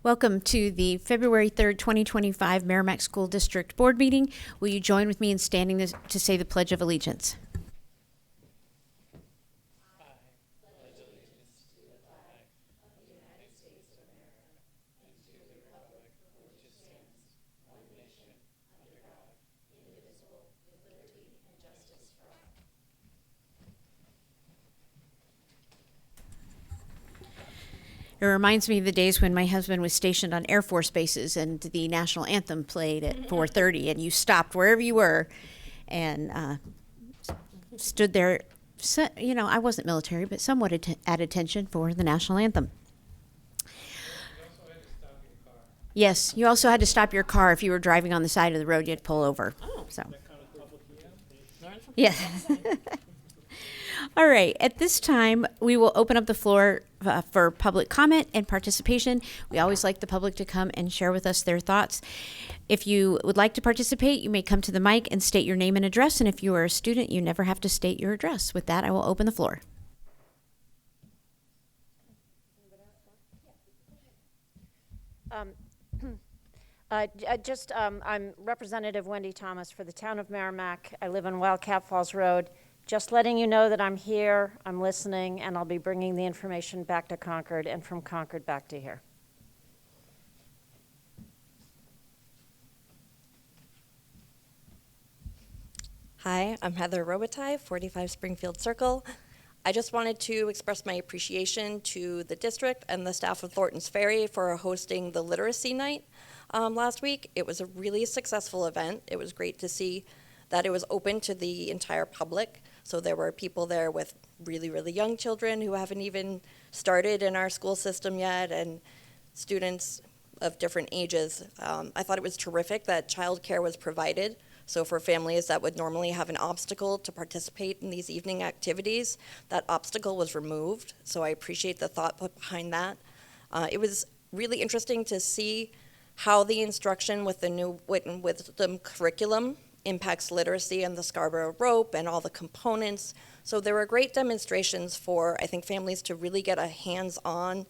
Welcome to the February 3rd, 2025 Merrimack School District Board meeting. Will you join with me in standing to say the Pledge of Allegiance? It reminds me of the days when my husband was stationed on Air Force bases and the national anthem played at 4:30, and you stopped wherever you were and stood there. So, you know, I wasn't military, but somewhat at attention for the national anthem. Yes, you also had to stop your car if you were driving on the side of the road. You had to pull over. Oh, So, yeah. yeah. All right. At this time, we will open up the floor for public comment and participation. We always like the public to come and share with us their thoughts. If you would like to participate, you may come to the mic and state your name and address. And if you are a student, you never have to state your address. With that, I will open the floor. I'm Representative Wendy Thomas for the town of Merrimack. I live on Wildcat Falls Road. Just letting you know that I'm here, I'm listening, and I'll be bringing the information back to Concord and from Concord back to here. Hi, I'm Heather Robitaille, 45 Springfield Circle. I just wanted to express my appreciation to the district and the staff of Thornton's Ferry for hosting the Literacy Night last week. It was a really successful event. It was great to see that it was open to the entire public. So there were people there with really, really young children who haven't even started in our school system yet, and students of different ages. I thought it was terrific that childcare was provided. So for families that would normally have an obstacle to participate in these evening activities, that obstacle was removed. So I appreciate the thought put behind that. It was really interesting to see how the instruction with the new wisdom curriculum impacts literacy and the Scarborough Rope and all the components. So there were great demonstrations for, I think, families to really get a hands-on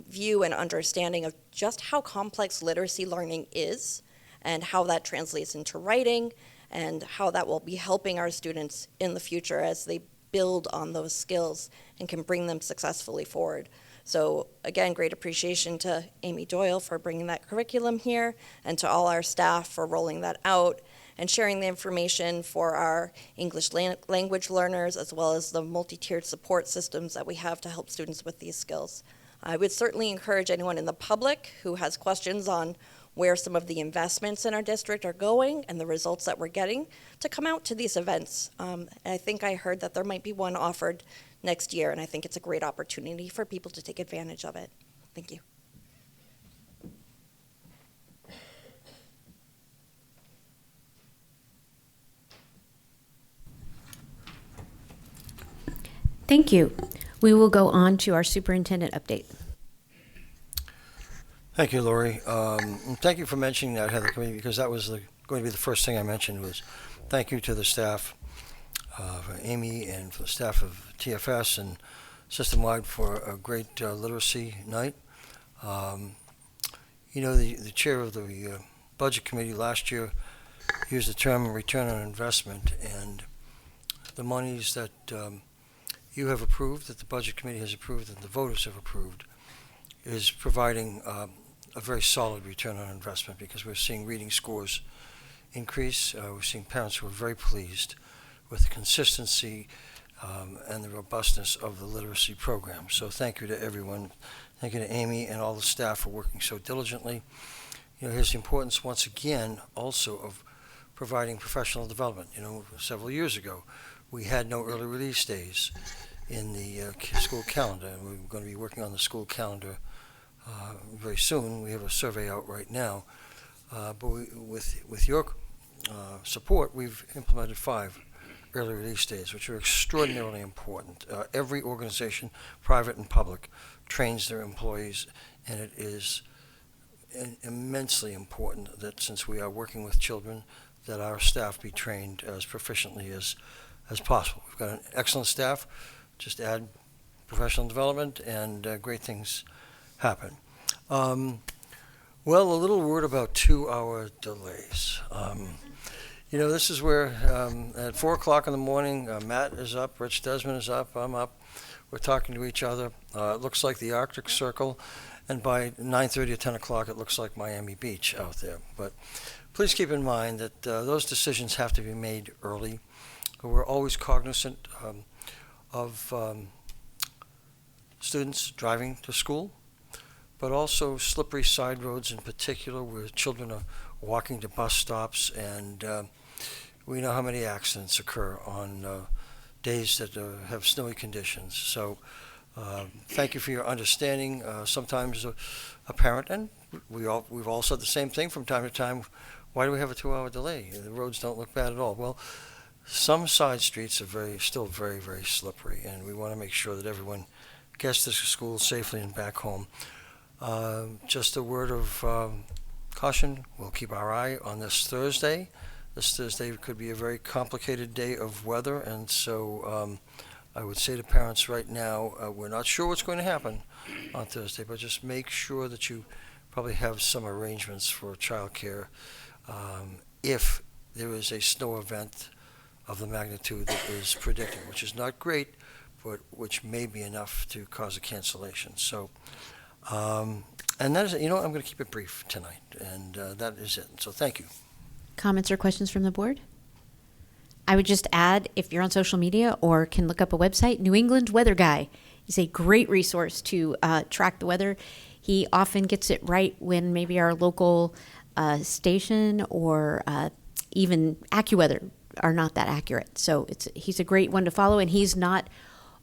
view and understanding of just how complex literacy learning is and how that translates into writing and how that will be helping our students in the future as they build on those skills and can bring them successfully forward. So again, great appreciation to Amy Doyle for bringing that curriculum here and to all our staff for rolling that out and sharing the information for our English language learners, as well as the multi-tiered support systems that we have to help students with these skills. I would certainly encourage anyone in the public who has questions on where some of the investments in our district are going and the results that we're getting to come out to these events. I think I heard that there might be one offered next year, and I think it's a great opportunity for people to take advantage of it. Thank you. Thank you. We will go on to our superintendent update. Thank you, Lori. Thank you for mentioning that, Heather, because that was going to be the first thing I mentioned was thank you to the staff, for Amy and for the staff of TFS and system-wide for a great literacy night. You know, the chair of the budget committee last year used the term return on investment, and the monies that you have approved, that the budget committee has approved, and the voters have approved, is providing a very solid return on investment because we're seeing reading scores increase. We're seeing parents who are very pleased with the consistency and the robustness of the literacy program. So thank you to everyone. Thank you to Amy and all the staff for working so diligently. You know, here's the importance once again also of providing professional development. You know, several years ago, we had no early release days in the school calendar, and we're going to be working on the school calendar very soon. We have a survey out right now, but with your support, we've implemented 5 early release days, which are extraordinarily important. Every organization, private and public, trains their employees, and it is immensely important that since we are working with children, that our staff be trained as proficiently as possible. We've got an excellent staff. Just add professional development and great things happen. Well, a little word about 2-hour delays. This is where at 4 o'clock in the morning, Matt is up, Rich Desmond is up, I'm up. We're talking to each other. It looks like the Arctic Circle, and by 9:30 or 10 o'clock, it looks like Miami Beach out there. But please keep in mind that those decisions have to be made early. We're always cognizant of students driving to school, but also slippery side roads in particular where children are walking to bus stops, and we know how many accidents occur on days that have snowy conditions. So thank you for your understanding. Sometimes a parent, and we've all said the same thing from time to time, why do we have a 2-hour delay? The roads don't look bad at all. Well, some side streets are still very, very slippery, and we want to make sure that everyone gets to school safely and back home. Just a word of caution, we'll keep our eye on this Thursday. This Thursday could be a very complicated day of weather, and so I would say to parents right now, we're not sure what's going to happen on Thursday, but just make sure that you probably have some arrangements for childcare if there is a snow event of the magnitude that is predicted, which is not great, but which may be enough to cause a cancellation. So, and that is it. I'm going to keep it brief tonight, and that is it. So thank you. Comments or questions from the board? I would just add, if you're on social media or can look up a website, New England Weather Guy is a great resource to track the weather. He often gets it right when maybe our local station or even AccuWeather are not that accurate. So he's a great one to follow, and he's not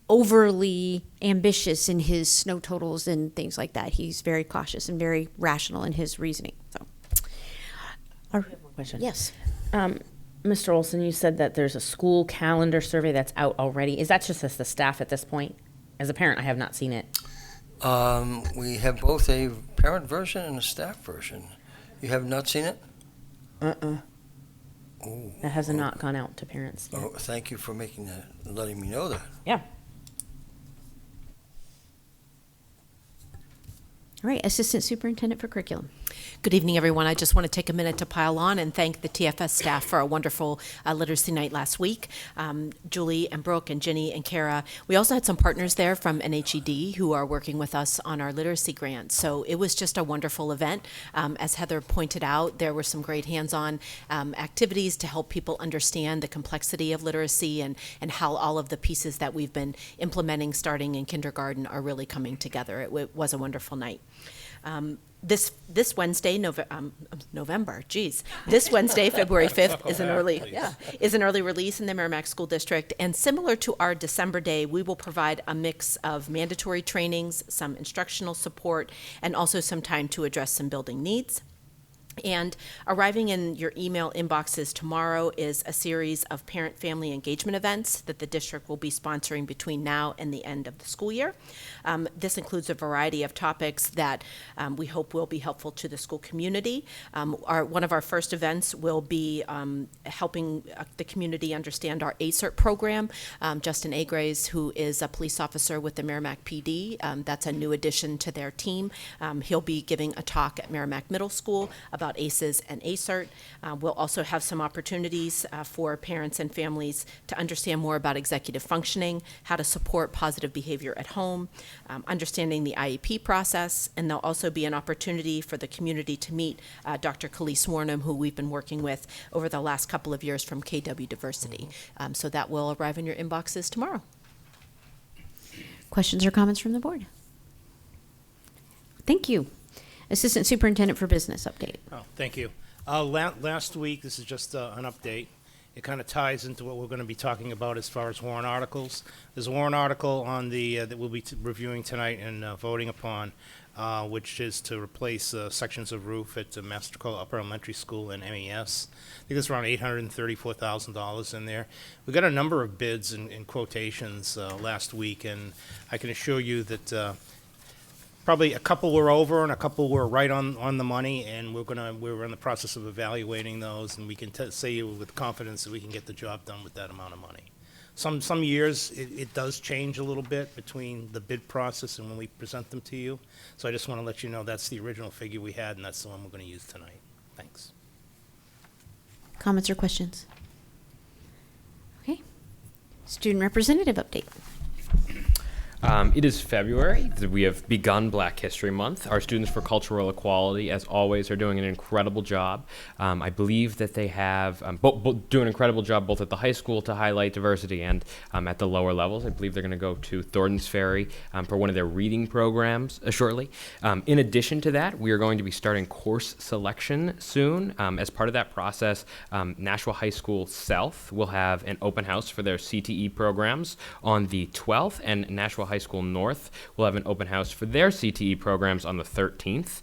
overly ambitious in his snow totals and things like that. He's very cautious and very rational in his reasoning. So, Question. yes. Mr. Olson, you said that there's a school calendar survey that's out already. Is that just as the staff at this point? As a parent, I have not seen it. We have both a parent version and a staff version. You have not seen it? Oh, That has not gone out to parents yet. oh, thank you for letting me know that. Yeah. All right, Assistant Superintendent for Curriculum. Good evening, everyone. I just want to take a minute to pile on and thank the TFS staff for a wonderful literacy night last week. Julie and Brooke and Ginny and Kara. We also had some partners there from NHED who are working with us on our literacy grant. So it was just a wonderful event. As Heather pointed out, there were some great hands-on activities to help people understand the complexity of literacy and how all of the pieces that we've been implementing starting in kindergarten are really coming together. It was a wonderful night. This Wednesday, November, geez. This Wednesday, February 5th, is an early release in the Merrimack School District. And similar to our December day, we will provide a mix of mandatory trainings, some instructional support, and also some time to address some building needs. And arriving in your email inboxes tomorrow is a series of parent-family engagement events that the district will be sponsoring between now and the end of the school year. This includes a variety of topics that we hope will be helpful to the school community. One of our first events will be helping the community understand our ACERT program. Justin Agres, who is a police officer with the Merrimack PD, that's a new addition to their team. He'll be giving a talk at Merrimack Middle School about ACEs and ACERT. We'll also have some opportunities for parents and families to understand more about executive functioning, how to support positive behavior at home, understanding the IEP process, and there'll also be an opportunity for the community to meet Dr. Khalees Warnham, who we've been working with over the last couple of years from KW Diversity. So that will arrive in your inboxes tomorrow. Questions or comments from the board? Thank you. Assistant Superintendent for Business update. Oh, thank you. Last week, this is just an update. It kind of ties into what we're going to be talking about as far as warrant articles. There's a warrant article on the that we'll be reviewing tonight and voting upon, which is to replace sections of roof at Master Cole Upper Elementary School and MES. I think there's around $834,000 in there. We got a number of bids and quotations last week, and I can assure you that probably a couple were over and a couple were right on the money, and we're in the process of evaluating those, and we can say with confidence that we can get the job done with that amount of money. Some years, it does change a little bit between the bid process and when we present them to you. So I just want to let you know that's the original figure we had, and that's the one we're going to use tonight. Thanks. Comments or questions? Okay. Student representative update. It is February. We have begun Black History Month. Our Students for Cultural Equality, as always, are doing an incredible job. I believe that they have do an incredible job both at the high school to highlight diversity and at the lower levels. I believe they're going to go to Thornton's Ferry for one of their reading programs shortly. In addition to that, we are going to be starting course selection soon. As part of that process, Nashua High School South will have an open house for their CTE programs on the 12th, and Nashua High School North will have an open house for their CTE programs on the 13th.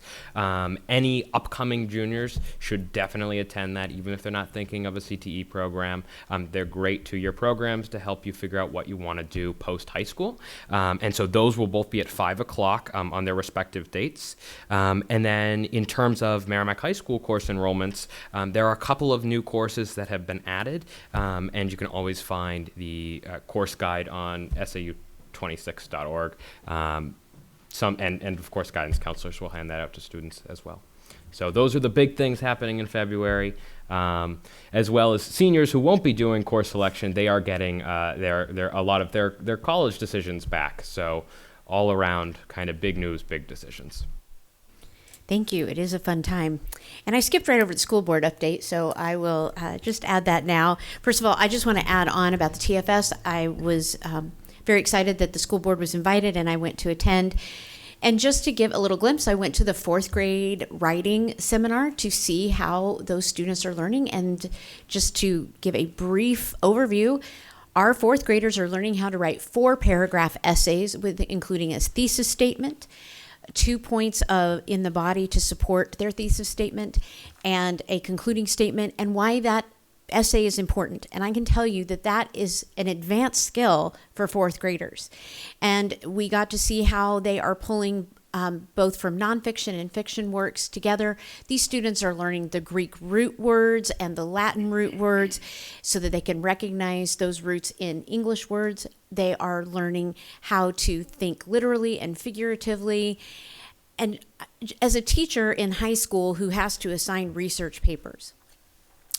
Any upcoming juniors should definitely attend that, even if they're not thinking of a CTE program. They're great two-year programs to help you figure out what you want to do post-high school. And so those will both be at 5 o'clock on their respective dates. And then in terms of Merrimack High School course enrollments, there are a couple of new courses that have been added, and you can always find the course guide on SAU26.org. And of course, guidance counselors will hand that out to students as well. So those are the big things happening in February, as well as seniors who won't be doing course selection. They are getting a lot of their college decisions back. So all around, kind of big news, big decisions. Thank you. It is a fun time. And I skipped right over the school board update, so I will just add that now. First of all, I just want to add on about the TFS. I was very excited that the school board was invited, and I went to attend. And just to give a little glimpse, I went to the 4th grade writing seminar to see how those students are learning. And just to give a brief overview, our 4th graders are learning how to write 4-paragraph essays, with including a thesis statement, 2 points in the body to support their thesis statement, and a concluding statement, and why that essay is important. And I can tell you that that is an advanced skill for 4th graders. And we got to see how they are pulling both from nonfiction and fiction works together. These students are learning the Greek root words and the Latin root words so that they can recognize those roots in English words. They are learning how to think literally and figuratively. And as a teacher in high school who has to assign research papers,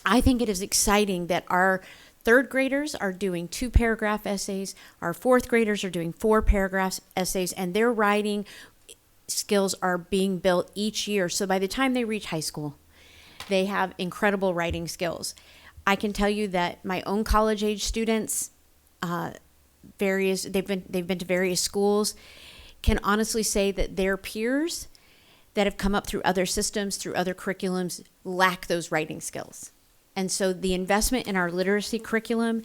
I think it is exciting that our 3rd graders are doing 2-paragraph essays, our 4th graders are doing 4-paragraph essays, and their writing skills are being built each year. So by the time they reach high school, they have incredible writing skills. I can tell you that my own college-age students, they've been to various schools, can honestly say that their peers that have come up through other systems, through other curriculums, lack those writing skills. And so the investment in our literacy curriculum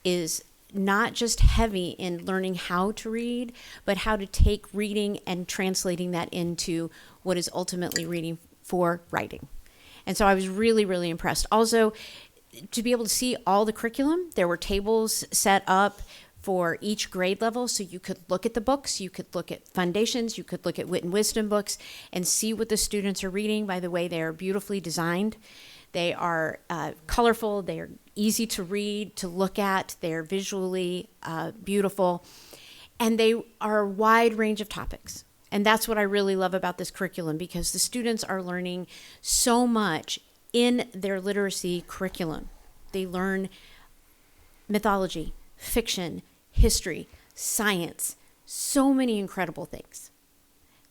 is not just heavy in learning how to read, but how to take reading and translating that into what is ultimately reading for writing. And so I was really, really impressed. Also, to be able to see all the curriculum, there were tables set up for each grade level, so you could look at the books, you could look at foundations, you could look at wit and wisdom books and see what the students are reading. By the way, they are beautifully designed. They are colorful, they are easy to read, to look at, they're visually beautiful, and they are a wide range of topics. And that's what I really love about this curriculum, because the students are learning so much in their literacy curriculum. They learn mythology, fiction, history, science, so many incredible things,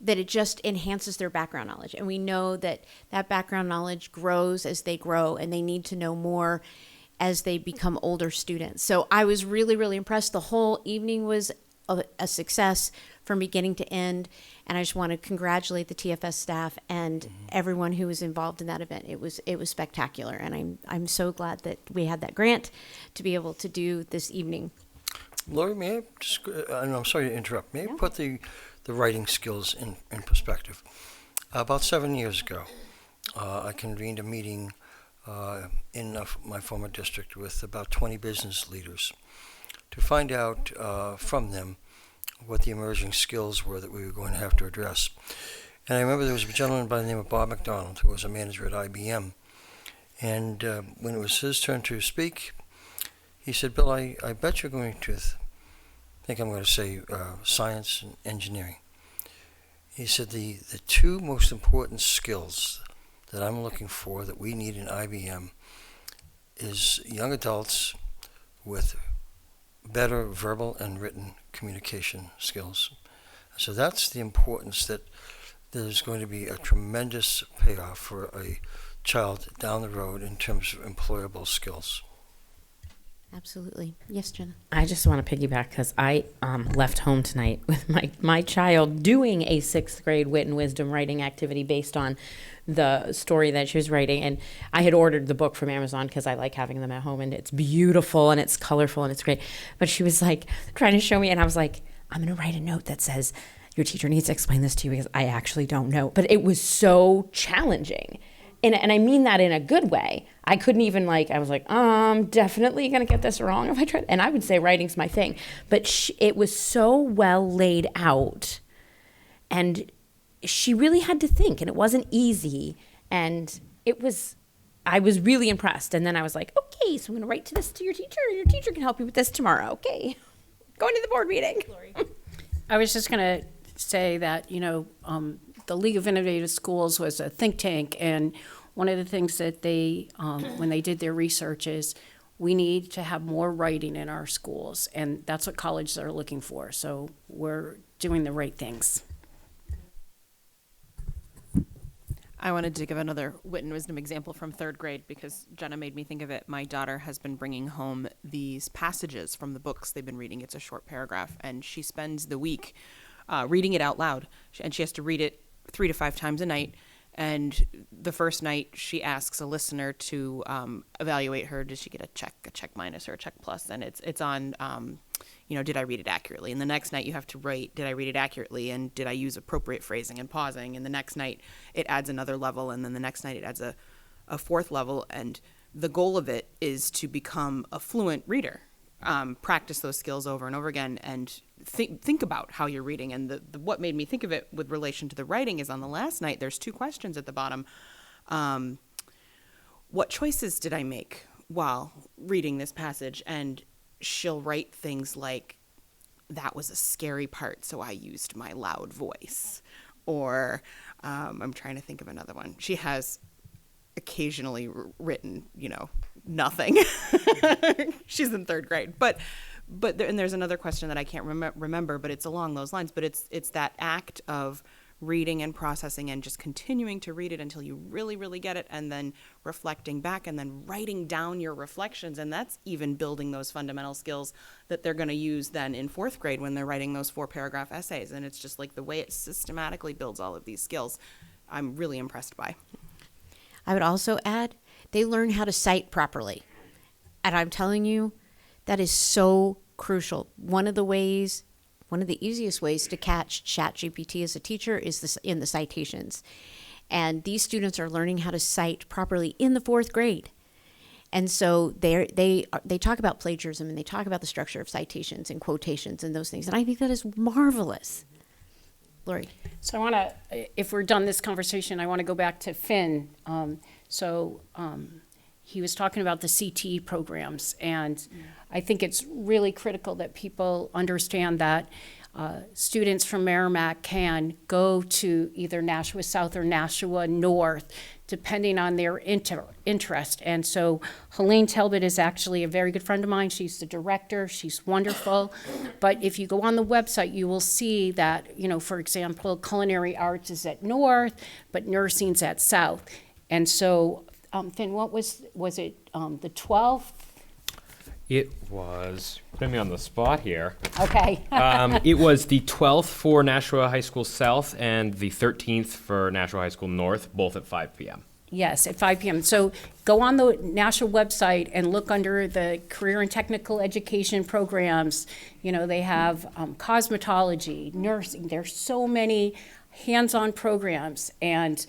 that it just enhances their background knowledge. And we know that that background knowledge grows as they grow, and they need to know more as they become older students. So I was really, really impressed. The whole evening was a success from beginning to end. And I just want to congratulate the TFS staff and everyone who was involved in that event. It was spectacular. And I'm so glad that we had that grant to be able to do this evening. Lori, may I just, and I'm sorry to interrupt, may I put the writing skills in perspective? About 7 years ago, I convened a meeting in my former district with about 20 business leaders to find out from them what the emerging skills were that we were going to have to address. And I remember there was a gentleman by the name of Bob McDonald, who was a manager at IBM. And when it was his turn to speak, he said, Bill, I bet you're going to think I'm going to say science and engineering. He said the two most important skills that I'm looking for that we need in IBM is young adults with better verbal and written communication skills. So that's the importance, that there's going to be a tremendous payoff for a child down the road in terms of employable skills. Absolutely. Yes, Jenna. I just want to piggyback because I left home tonight with my child doing a 6th grade wit and wisdom writing activity based on the story that she was writing. And I had ordered the book from Amazon because I like having them at home, and it's beautiful and it's colorful and it's great. But she was like trying to show me, and I was like, I'm going to write a note that says, your teacher needs to explain this to you because I actually don't know. But it was so challenging. And I mean that in a good way. I couldn't even I was like, I'm definitely going to get this wrong if I try. And I would say writing's my thing. But it was so well laid out. And she really had to think. And it wasn't easy. And I was really impressed. And then I was like, okay, so I'm going to write this to your teacher. Your teacher can help you with this tomorrow. Okay. Going to the board meeting. I was just going to say that, the League of Innovative Schools was a think tank, and one of the things that they, when they did their research, is we need to have more writing in our schools, and that's what colleges are looking for. So we're doing the right things. I wanted to give another wit and wisdom example from 3rd grade because Jenna made me think of it. My daughter has been bringing home these passages from the books they've been reading. It's a short paragraph, and she spends the week reading it out loud, and she has to read it 3 to 5 times a night. And the first night she asks a listener to evaluate her. Does she get a check minus, or a check plus? And it's on, did I read it accurately? And the next night you have to write, did I read it accurately? And did I use appropriate phrasing and pausing? And the next night it adds another level. And then the next night it adds a 4th level. And the goal of it is to become a fluent reader. Practice those skills over and over again, and think about how you're reading. And the what made me think of it with relation to the writing is on the last night, there's 2 questions at the bottom. What choices did I make while reading this passage? And she'll write things like, that was a scary part, so I used my loud voice. Or I'm trying to think of another one. She has occasionally written, nothing. She's in 3rd grade, but and there's another question that I can't remember, but it's along those lines. But it's that act of reading and processing and just continuing to read it until you really, really get it, and then reflecting back and then writing down your reflections. And that's even building those fundamental skills that they're going to use then in 4th grade when they're writing those 4-paragraph essays. And it's just like the way it systematically builds all of these skills, I'm really impressed by. I would also add, they learn how to cite properly. And I'm telling you, that is so crucial. One of the easiest ways to catch ChatGPT as a teacher is in the citations. And these students are learning how to cite properly in the 4th grade. And so they talk about plagiarism, and they talk about the structure of citations and quotations and those things. And I think that is marvelous. Lori. So I want to, if we're done this conversation, I want to go back to Finn. He was talking about the CTE programs, and I think it's really critical that people understand that students from Merrimack can go to either Nashua South or Nashua North, depending on their interest. And so Helene Talbot is actually a very good friend of mine. She's the director. She's wonderful. But if you go on the website, you will see that, for example, culinary arts is at North, but nursing's at South. And so, Finn, what was it, the 12th? It was, putting me on the spot here. Okay. It was the 12th for Nashua High School South and the 13th for Nashua High School North, both at 5 p.m. Yes, at 5 p.m. So go on the Nashua website and look under the career and technical education programs. They have cosmetology, nursing. There's so many hands-on programs, and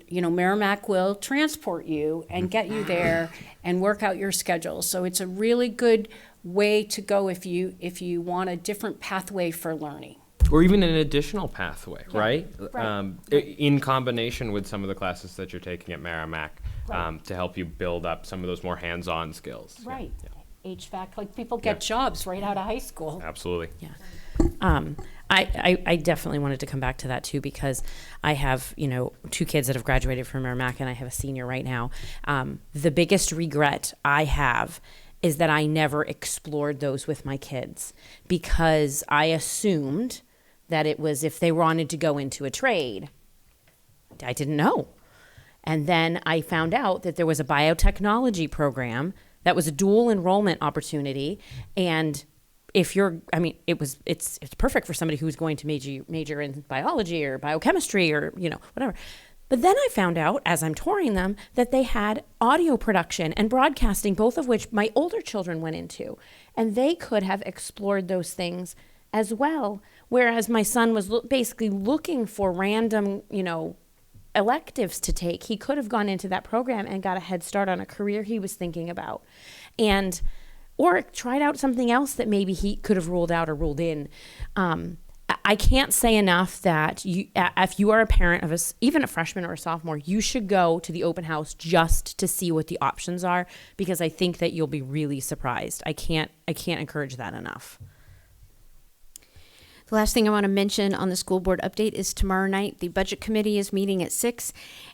Merrimack will transport you and get you there and work out your schedule. So it's a really good way to go if you want a different pathway for learning. Or even an additional pathway, right? Right. In combination with some of the classes that you're taking at Merrimack, Right. to help you build up some of those more hands-on skills. Right. Yeah. HVAC, like people get jobs right out of high school. Absolutely. I definitely wanted to come back to that too, because I have, 2 kids that have graduated from Merrimack, and I have a senior right now. The biggest regret I have is that I never explored those with my kids, because I assumed that it was if they wanted to go into a trade. I didn't know. And then I found out that there was a biotechnology program that was a dual enrollment opportunity. And if you're, it's perfect for somebody who's going to major in biology or biochemistry or, whatever. But then I found out, as I'm touring them, that they had audio production and broadcasting, both of which my older children went into. And they could have explored those things as well. Whereas my son was basically looking for random, electives to take. He could have gone into that program and got a head start on a career he was thinking about. Or tried out something else that maybe he could have ruled out or ruled in. I can't say enough that if you are a parent of even a freshman or a sophomore, you should go to the open house just to see what the options are, because I think that you'll be really surprised. I can't encourage that enough. The last thing I want to mention on the school board update is tomorrow night, the budget committee is meeting at 6,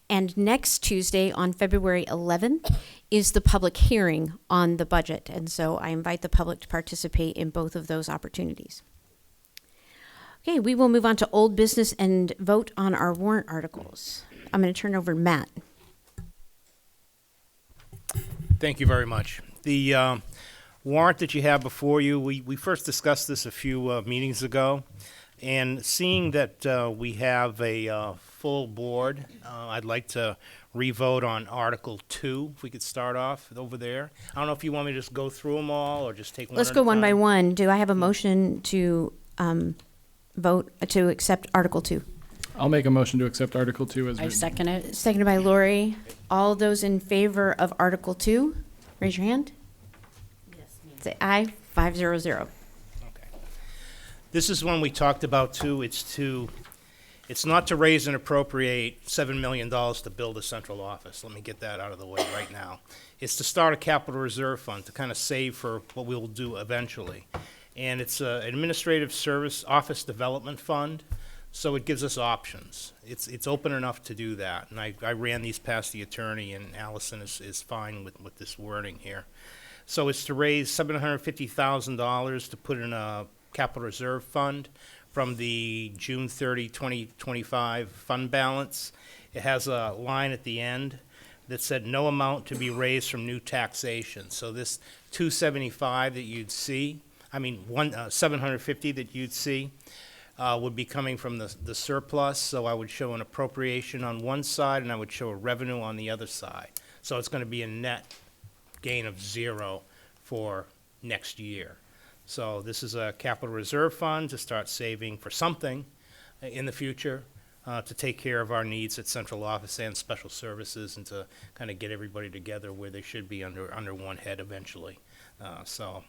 and next Tuesday on February 11th is the public hearing on the budget. And so I invite the public to participate in both of those opportunities. Okay, we will move on to old business and vote on our warrant articles. I'm going to turn it over to Matt. Thank you very much. The warrant that you have before you, we first discussed this a few meetings ago, and seeing that we have a full board, I'd like to revote on Article 2, if we could start off over there. I don't know if you want me to just go through them all or just take one Let's at go a one by time. one. Do I have a motion to vote to accept Article 2? I'll make a motion to accept Article 2 as I written. second it. Seconded by Lori. All those in favor of Article 2, raise your hand. Say aye, 500. Okay. This is one we talked about too. It's not to raise and appropriate $7 million to build a central office. Let me get that out of the way right now. It's to start a capital reserve fund to kind of save for what we will do eventually. And it's an administrative service office development fund, so it gives us options. It's open enough to do that. And I ran these past the attorney, and Allison is fine with this wording here. So it's to raise $750,000 to put in a capital reserve fund from the June 30, 2025 fund balance. It has a line at the end that said no amount to be raised from new taxation. So this 275 that you'd see, 750 that you'd see would be coming from the surplus. So I would show an appropriation on one side and I would show a revenue on the other side. So it's going to be a net gain of 0 for next year. So this is a capital reserve fund to start saving for something in the future to take care of our needs at central office and special services, and to kind of get everybody together where they should be under one head eventually. So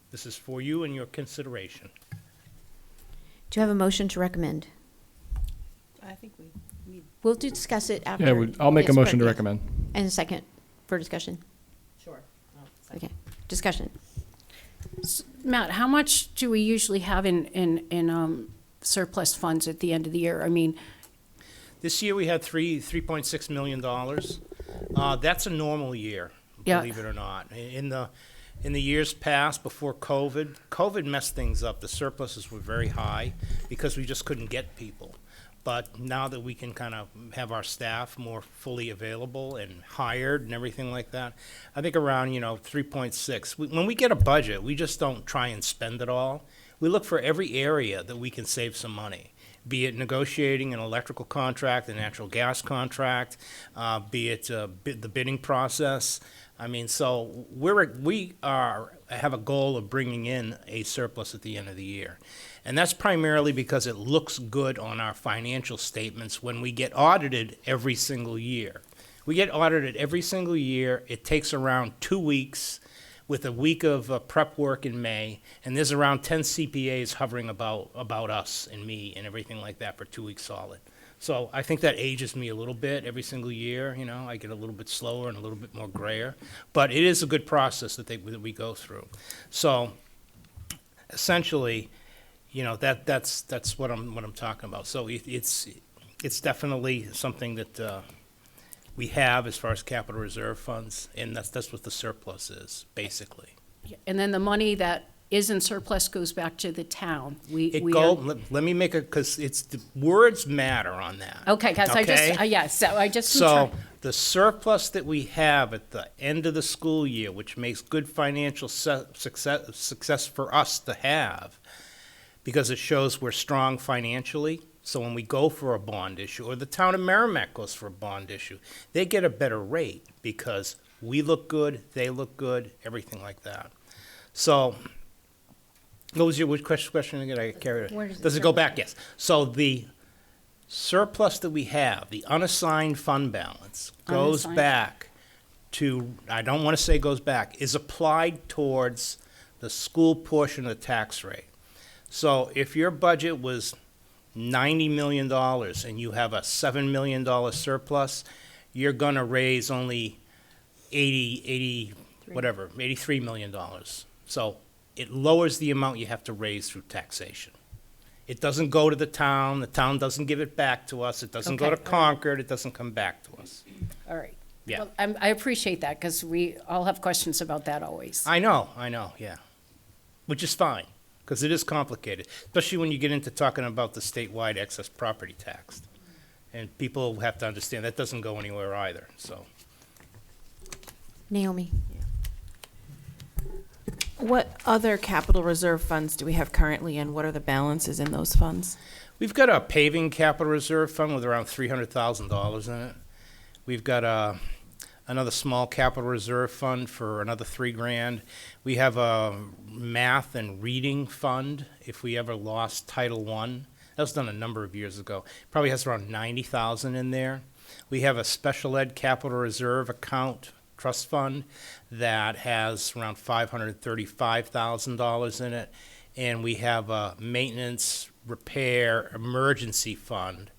this is for you and your consideration. Do you have a motion to recommend? I think we need. We'll discuss it after. Yeah, I'll make a Yes, motion to yes. recommend. And a second for discussion. Sure. Okay, discussion. Matt, how much do we usually have in surplus funds at the end of the year? I mean, This year we had $3.6 million. That's a normal year, Yeah. believe it or not. In the years past, before COVID messed things up. The surpluses were very high because we just couldn't get people. But now that we can kind of have our staff more fully available and hired and everything like that, I think around 3.6. When we get a budget, we just don't try and spend it all. We look for every area that we can save some money, be it negotiating an electrical contract, a natural gas contract, be it the bidding process. So we have a goal of bringing in a surplus at the end of the year. And that's primarily because it looks good on our financial statements when we get audited every single year. We get audited every single year. It takes around 2 weeks. with a week of prep work in May, and there's around 10 CPAs hovering about us and me and everything like that for 2 weeks solid. So I think that ages me a little bit every single year. You know, I get a little bit slower and a little bit more grayer, but it is a good process that we go through. So essentially, you know, that's what I'm talking about. So it's definitely something that we have as far as capital reserve funds, and that's what the surplus is, basically. And then the money that is in surplus goes back to the town. Let me make because the words matter on that. Okay, because I just So the surplus that we have at the end of the school year, which makes good financial success for us to have, because it shows we're strong financially. So when we go for a bond issue, or the town of Merrimack goes for a bond issue, they get a better rate because we look good, they look good, everything like that. So, what was your question again? I carried it. Does it go back? Yes. So the surplus that we have, the unassigned fund balance, goes back to, I don't want to say goes back, is applied towards the school portion of the tax rate. So if your budget was $90 million and you have a $7 million surplus, you're going to raise only $83 million. So it lowers the amount you have to raise through taxation. It doesn't go to the town doesn't give it back to us, it doesn't go to Concord, it doesn't come back to us. All right. Yeah. Well, I appreciate that, because we all have questions about that always. I know, yeah. Which is fine, because it is complicated, especially when you get into talking about the statewide excess property tax. And people have to understand that doesn't go anywhere either, so. Naomi. What other capital reserve funds do we have currently, and what are the balances in those funds? We've got a paving capital reserve fund with around $300,000 in it. We've got another small capital reserve fund for another $3,000. We have a math and reading fund if we ever lost Title I. That was done a number of years ago. Probably has around $90,000 in there. We have a special ed capital reserve account trust fund that has around $535,000 in it. And we have a maintenance, repair, emergency fund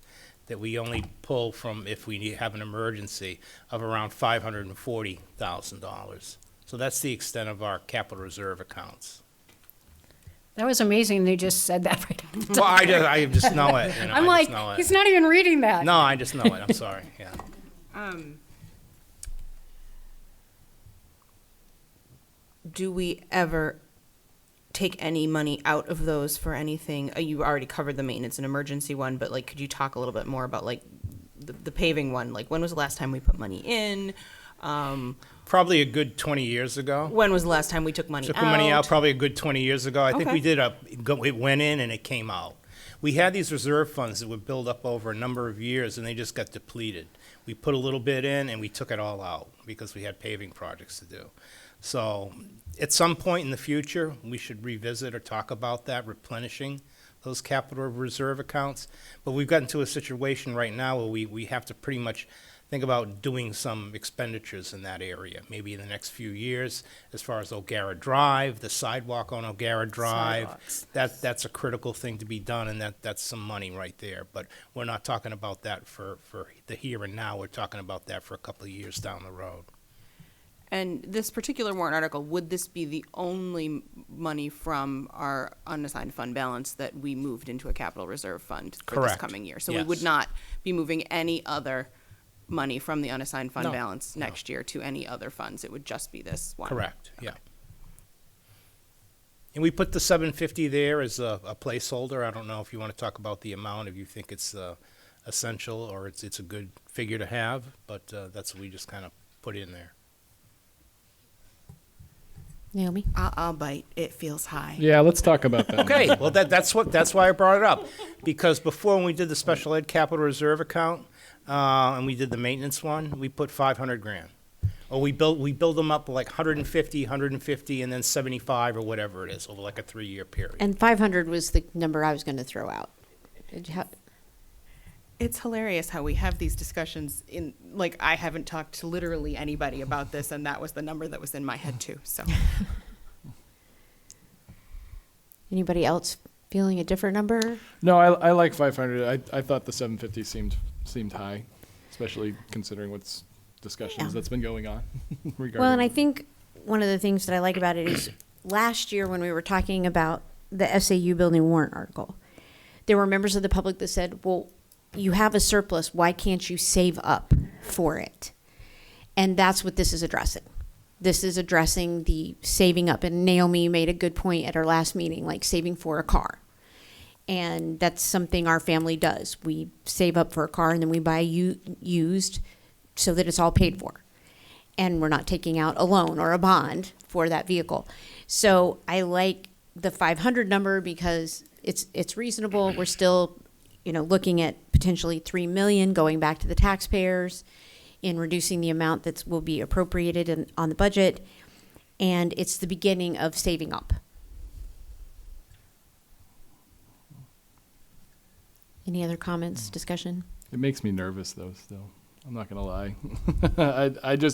that we only pull from if we have an emergency of around $540,000. So that's the extent of our capital reserve accounts. That was amazing, they just said that right. Well, I just know it. You know, I'm like, he's not even reading that. No, I just know it. I'm sorry. Yeah. Do we ever take any money out of those for anything? You already covered the maintenance and emergency one, but like, could you talk a little bit more about like the paving one? Like, when was the last time we put money in? Probably a good 20 years ago. When was the last time we took money out? Took money out probably a good 20 years ago. I think we Okay. it went in and it came out. We had these reserve funds that would build up over a number of years and they just got depleted. We put a little bit in and we took it all out because we had paving projects to do. So at some point in the future, we should revisit or talk about that, replenishing those capital reserve accounts. But we've gotten to a situation right now where we have to pretty much think about doing some expenditures in that area, maybe in the next few years, as far as O'Gara Drive, the sidewalk on O'Gara Drive. Sidewalks. That's a critical thing to be done, and that's some money right there. But we're not talking about that for the here and now. We're talking about that for a couple of years down the road. And this particular warrant article, would this be the only money from our unassigned fund balance that we moved into a capital reserve fund for this Correct. coming year? So we Yes. would not be moving any other money from the unassigned fund No, balance no. next year to any other funds. It would just be this one. Correct, yeah. And we put the 750 there as a placeholder. I don't know if you want to talk about the amount, if you think it's essential or it's a good figure to have, but that's what we just kind of put in there. Naomi? I'll bite. It feels high. Yeah, let's talk about that. Okay, well, that's why I brought it up. Because before, when we did the special ed capital reserve account, and we did the maintenance one, we put $500,000. Or we build them up like 150, and then 75 or whatever it is over like a 3-year period. And 500 was the number I was going to throw out. It's hilarious how we have these discussions in, like, I haven't talked to literally anybody about this, and that was the number that was in my head too, so. Anybody else feeling a different number? No, I like 500. I thought the 750 seemed high, especially considering what's discussions that's been going on regarding. Well, and I think one of the things that I like about it is last year when we were talking about the SAU building warrant article, there were members of the public that said, well, you have a surplus, why can't you save up for it? And that's what this is addressing. This is addressing the saving up. And Naomi made a good point at our last meeting, like saving for a car. And that's something our family does. We save up for a car and then we buy used so that it's all paid for. And we're not taking out a loan or a bond for that vehicle. So I like the 500 number because it's reasonable. We're still, looking at potentially 3 million going back to the taxpayers in reducing the amount that will be appropriated on the budget. And it's the beginning of saving up. Any other comments, discussion? It makes me nervous though, still. I'm not gonna lie.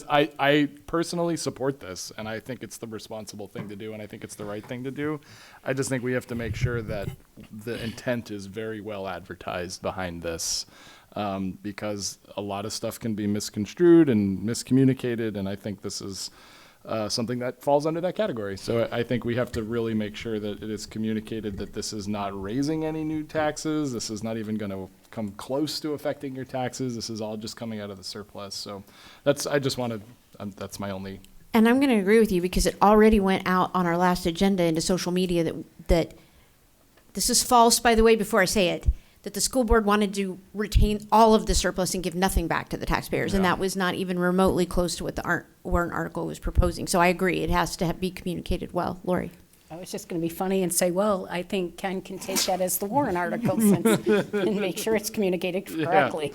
I personally support this, and I think it's the responsible thing to do, and I think it's the right thing to do. I just think we have to make sure that the intent is very well advertised behind this, because a lot of stuff can be misconstrued and miscommunicated, and I think this is something that falls under that category. So I think we have to really make sure that it is communicated that this is not raising any new taxes. This is not even going to come close to affecting your taxes. This is all just coming out of the surplus. So that's my only. And I'm going to agree with you because it already went out on our last agenda into social media that this is false, by the way, before I say it, that the school board wanted to retain all of the surplus and give nothing back to the taxpayers. And that was not even remotely close to what the warrant article was proposing. So I agree. It has to be communicated well. Lori? I was just going to be funny and say, well, I think Ken can take that as the warrant article and make sure it's communicated correctly.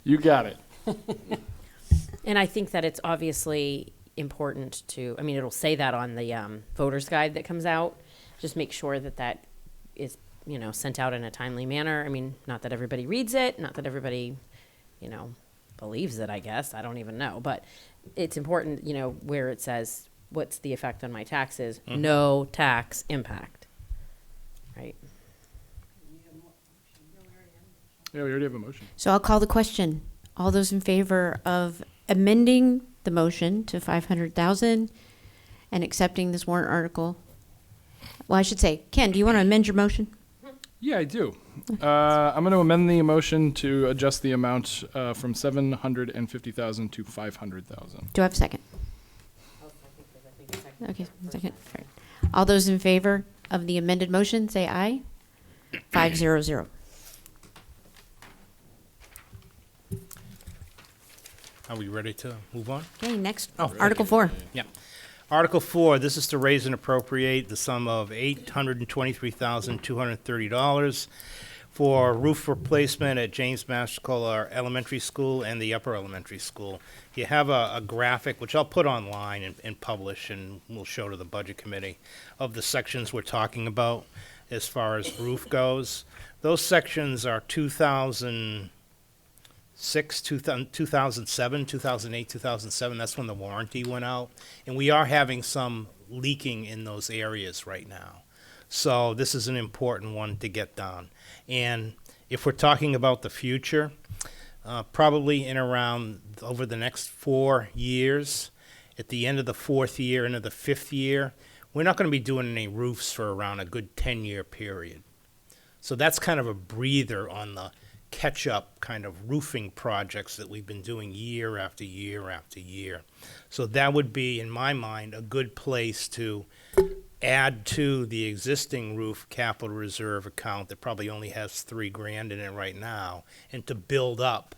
You got it. And I think that it's obviously important it'll say that on the voter's guide that comes out. Just make sure that is, sent out in a timely manner. I mean, not that everybody reads it, not that everybody, believes it, I guess. I don't even know. But it's important, where it says, what's the effect on my taxes? Mm-hmm. No tax impact. Right? Yeah, we already have a motion. So I'll call the question. All those in favor of amending the motion to 500,000 and accepting this warrant article? Well, I should say, Ken, do you want to amend your motion? Yeah, I do. I'm going to amend the motion to adjust the amount from 750,000 to 500,000. Do I have a second? Okay, second. All right. All those in favor of the amended motion, say aye. 500. Are we ready to move on? Okay, next, Oh, Article 4. Yeah. Article 4, this is to raise and appropriate the sum of $823,230 for roof replacement at James Mascola Elementary School and the Upper Elementary School. You have a graphic, which I'll put online and publish, and we'll show to the Budget Committee, of the sections we're talking about as far as roof goes. Those sections are 2006, 2007, 2008, 2007. That's when the warranty went out. And we are having some leaking in those areas right now. So this is an important one to get done. And if we're talking about the future, probably in around over the next 4 years, at the end of the 4th year, into the 5th year, we're not going to be doing any roofs for around a good 10-year period. So that's kind of a breather on the catch-up kind of roofing projects that we've been doing year after year after year. So that would be, in my mind, a good place to add to the existing roof capital reserve account that probably only has $3,000 in it right now, and to build up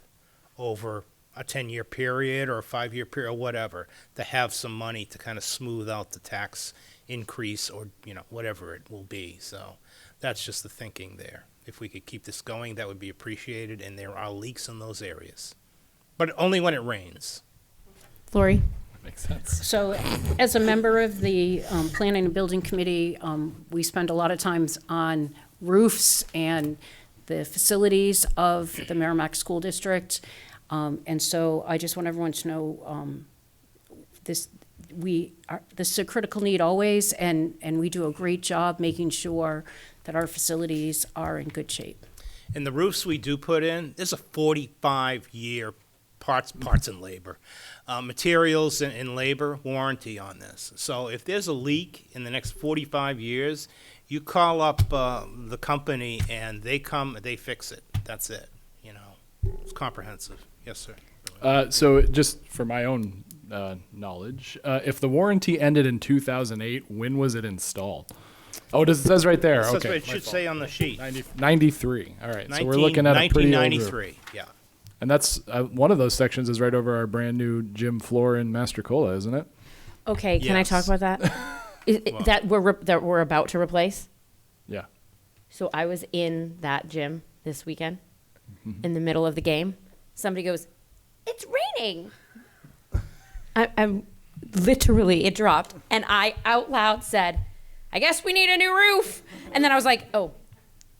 over a 10-year period or a 5-year period or whatever, to have some money to kind of smooth out the tax increase or, whatever it will be. So that's just the thinking there. If we could keep this going, that would be appreciated, and there are leaks in those areas. But only when it rains. Lori? Makes sense. So as a member of the Planning and Building Committee, we spend a lot of times on roofs and the facilities of the Merrimack School District. And so I just want everyone to know this is a critical need always, and we do a great job making sure that our facilities are in good shape. And the roofs we do put in, there's a 45-year parts and labor, materials and labor warranty on this. So if there's a leak in the next 45 years, you call up the company and they come, they fix it. That's it. You know, it's comprehensive. Yes, sir. So just for my own knowledge, if the warranty ended in 2008, when was it installed? Oh, it says right there. That's Okay. what it should say on the sheet. 93. All right. So we're looking at a pretty old roof. 1993. Yeah. And that's one of those sections is right over our brand new gym floor in Mastrocola, isn't it? Okay, can I talk Yes. about that? That we're about to replace? Yeah. So I was in that gym this weekend in the middle of the game. Somebody goes, "It's raining." I'm literally, it dropped. And I out loud said, "I guess we need a new roof." And then I was like, oh,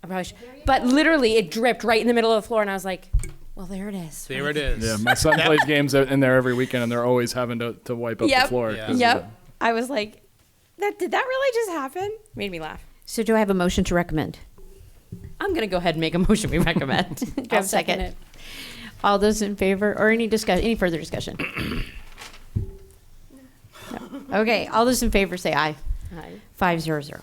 I probably should. But literally it dripped right in the middle of the floor. And I was like, well, there it is. There it is. Yeah, my son plays games in there every weekend, and they're always having to wipe up the floor. Yeah. 'cause of Yep. I was like, did that really just happen? Made me laugh. So do I have a motion to recommend? I'm going to go ahead and make a motion we recommend. Do I have a second? it. All those in favor or any further discussion? No. Okay, all those in favor say aye. Aye. 500.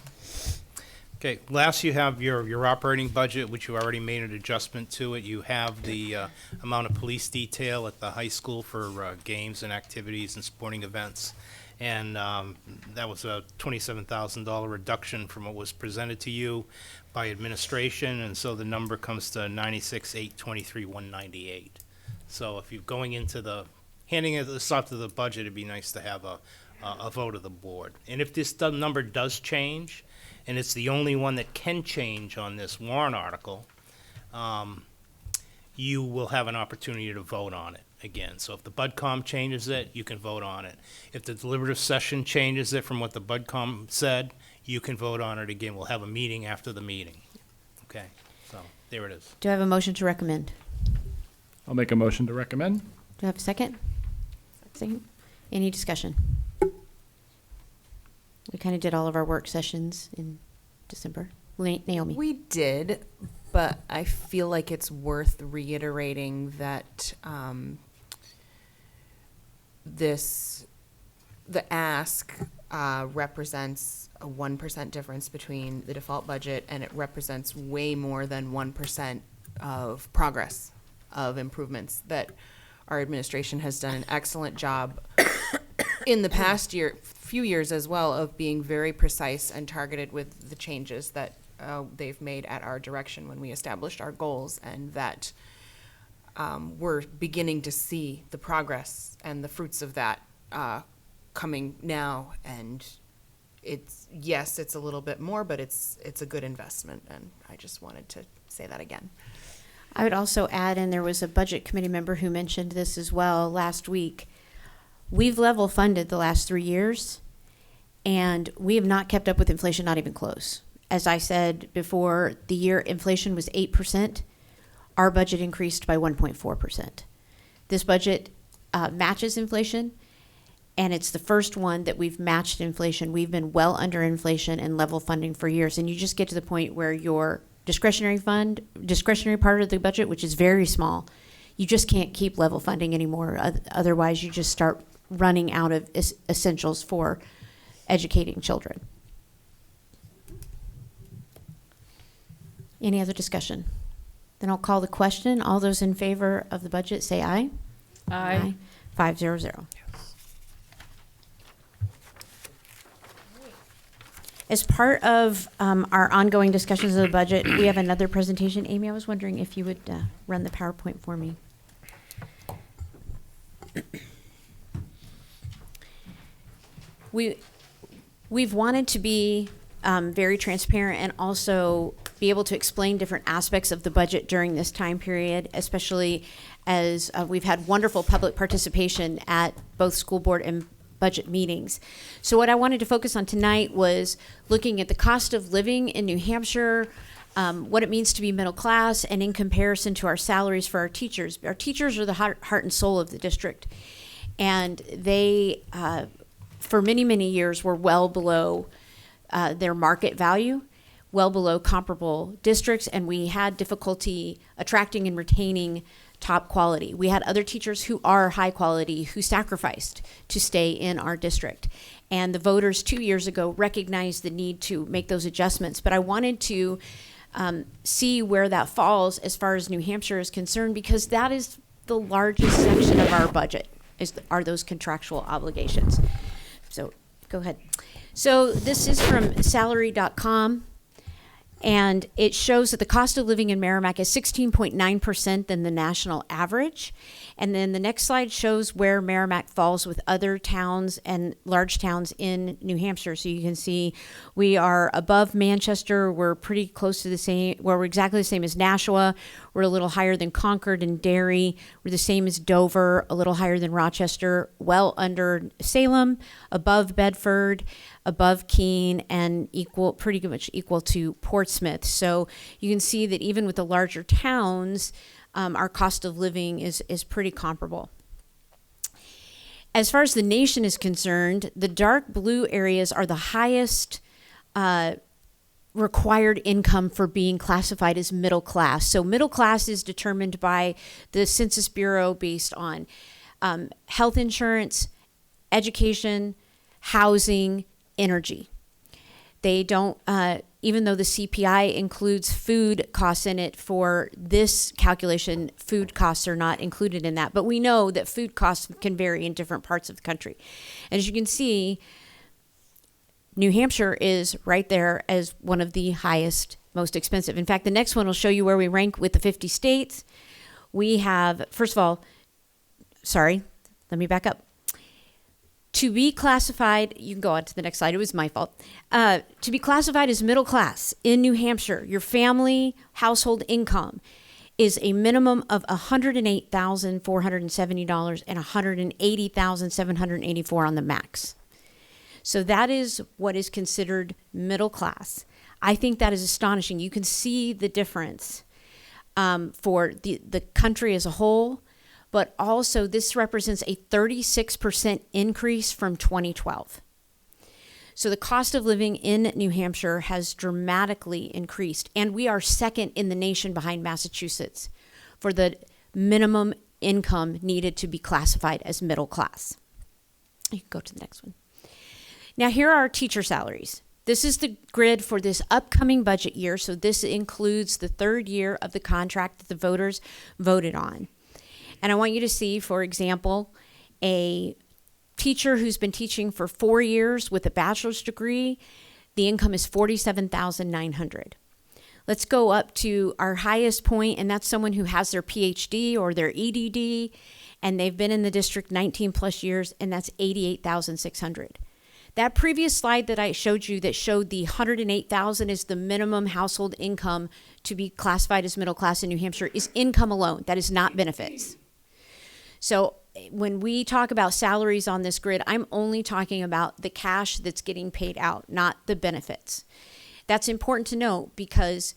Okay, last you have your operating budget, which you already made an adjustment to it. You have the amount of police detail at the high school for games and activities and sporting events. And that was a $27,000 reduction from what was presented to you by administration, and so the number comes to $96,823,198. So if you're going into handing this off to the budget, it'd be nice to have a vote of the board. And if this number does change, and it's the only one that can change on this warrant article, you will have an opportunity to vote on it again. So if the BudCom changes it, you can vote on it. If the deliberative session changes it from what the BudCom said, you can vote on it again. We'll have a meeting after the meeting. Okay, so there it is. Do I have a motion to recommend? I'll make a motion to recommend. Do I have a second? Second. Any discussion? We kind of did all of our work sessions in December. Naomi. We did, but I feel like it's worth reiterating that the ask represents a 1% difference between the default budget, and it represents way more than 1% of progress of improvements that our administration has done an excellent job in the past few years as well, of being very precise and targeted with the changes that they've made at our direction when we established our goals, and that we're beginning to see the progress and the fruits of that coming now. And it's a little bit more, but it's a good investment, and I just wanted to say that again. I would also add, and there was a budget committee member who mentioned this as well last week, we've level funded the last 3 years, and we have not kept up with inflation, not even close. As I said before, the year inflation was 8%. Our budget increased by 1.4%. This budget matches inflation, and it's the first one that we've matched inflation. We've been well under inflation and level funding for years, and you just get to the point where your discretionary part of the budget, which is very small, you just can't keep level funding anymore. Otherwise, you just start running out of essentials for educating children. Any other discussion? Then I'll call the question. All those in favor of the budget say aye. Aye. 500. As part of our ongoing discussions of the budget, we have another presentation. Amy, I was wondering if you would run the PowerPoint for me. We've wanted to be very transparent and also be able to explain different aspects of the budget during this time period, especially as we've had wonderful public participation at both school board and budget meetings. So what I wanted to focus on tonight was looking at the cost of living in New Hampshire, what it means to be middle class, and in comparison to our salaries for our teachers. Our teachers are the heart and soul of the district. And they, for many, many years, were well below their market value, well below comparable districts, and we had difficulty attracting and retaining top quality. We had other teachers who are high quality who sacrificed to stay in our district. And the voters 2 years ago recognized the need to make those adjustments. But I wanted to see where that falls as far as New Hampshire is concerned, because that is the largest section of our budget, are those contractual obligations. So go ahead. So this is from salary.com. And it shows that the cost of living in Merrimack is 16.9% than the national average. And then the next slide shows where Merrimack falls with other towns and large towns in New Hampshire. So you can see we are above Manchester. We're pretty close to the same, well, we're exactly the same as Nashua. We're a little higher than Concord and Derry. We're the same as Dover, a little higher than Rochester, well under Salem, above Bedford, above Keene, and pretty much equal to Portsmouth. So you can see that even with the larger towns, our cost of living is pretty comparable. As far as the nation is concerned, the dark blue areas are the highest required income for being classified as middle class. So middle class is determined by the Census Bureau based on health insurance, education, housing, energy. They don't, even though the CPI includes food costs in it for this calculation, food costs are not included in that. But we know that food costs can vary in different parts of the country. And as you can see, New Hampshire is right there as one of the highest, most expensive. In fact, the next one will show you where we rank with the 50 states. We have, first of all, sorry, let me back up. To be classified, you can go on to the next slide, it was my fault. To be classified as middle class in New Hampshire, your family household income is a minimum of $108,470 and $180,784 on the max. So that is what is considered middle class. I think that is astonishing. You can see the difference for the country as a whole. But also this represents a 36% increase from 2012. So the cost of living in New Hampshire has dramatically increased, and we are second in the nation behind Massachusetts for the minimum income needed to be classified as middle class. You can go to the next one. Now here are our teacher salaries. This is the grid for this upcoming budget year, so this includes the third year of the contract that the voters voted on. And I want you to see, for example, a teacher who's been teaching for 4 years with a bachelor's degree, the income is $47,900. Let's go up to our highest point, and that's someone who has their PhD or their EDD, and they've been in the district 19 plus years, and that's $88,600. That previous slide that I showed you that showed the $108,000 is the minimum household income to be classified as middle class in New Hampshire is income alone. That is not benefits. So when we talk about salaries on this grid, I'm only talking about the cash that's getting paid out, not the benefits. That's important to note because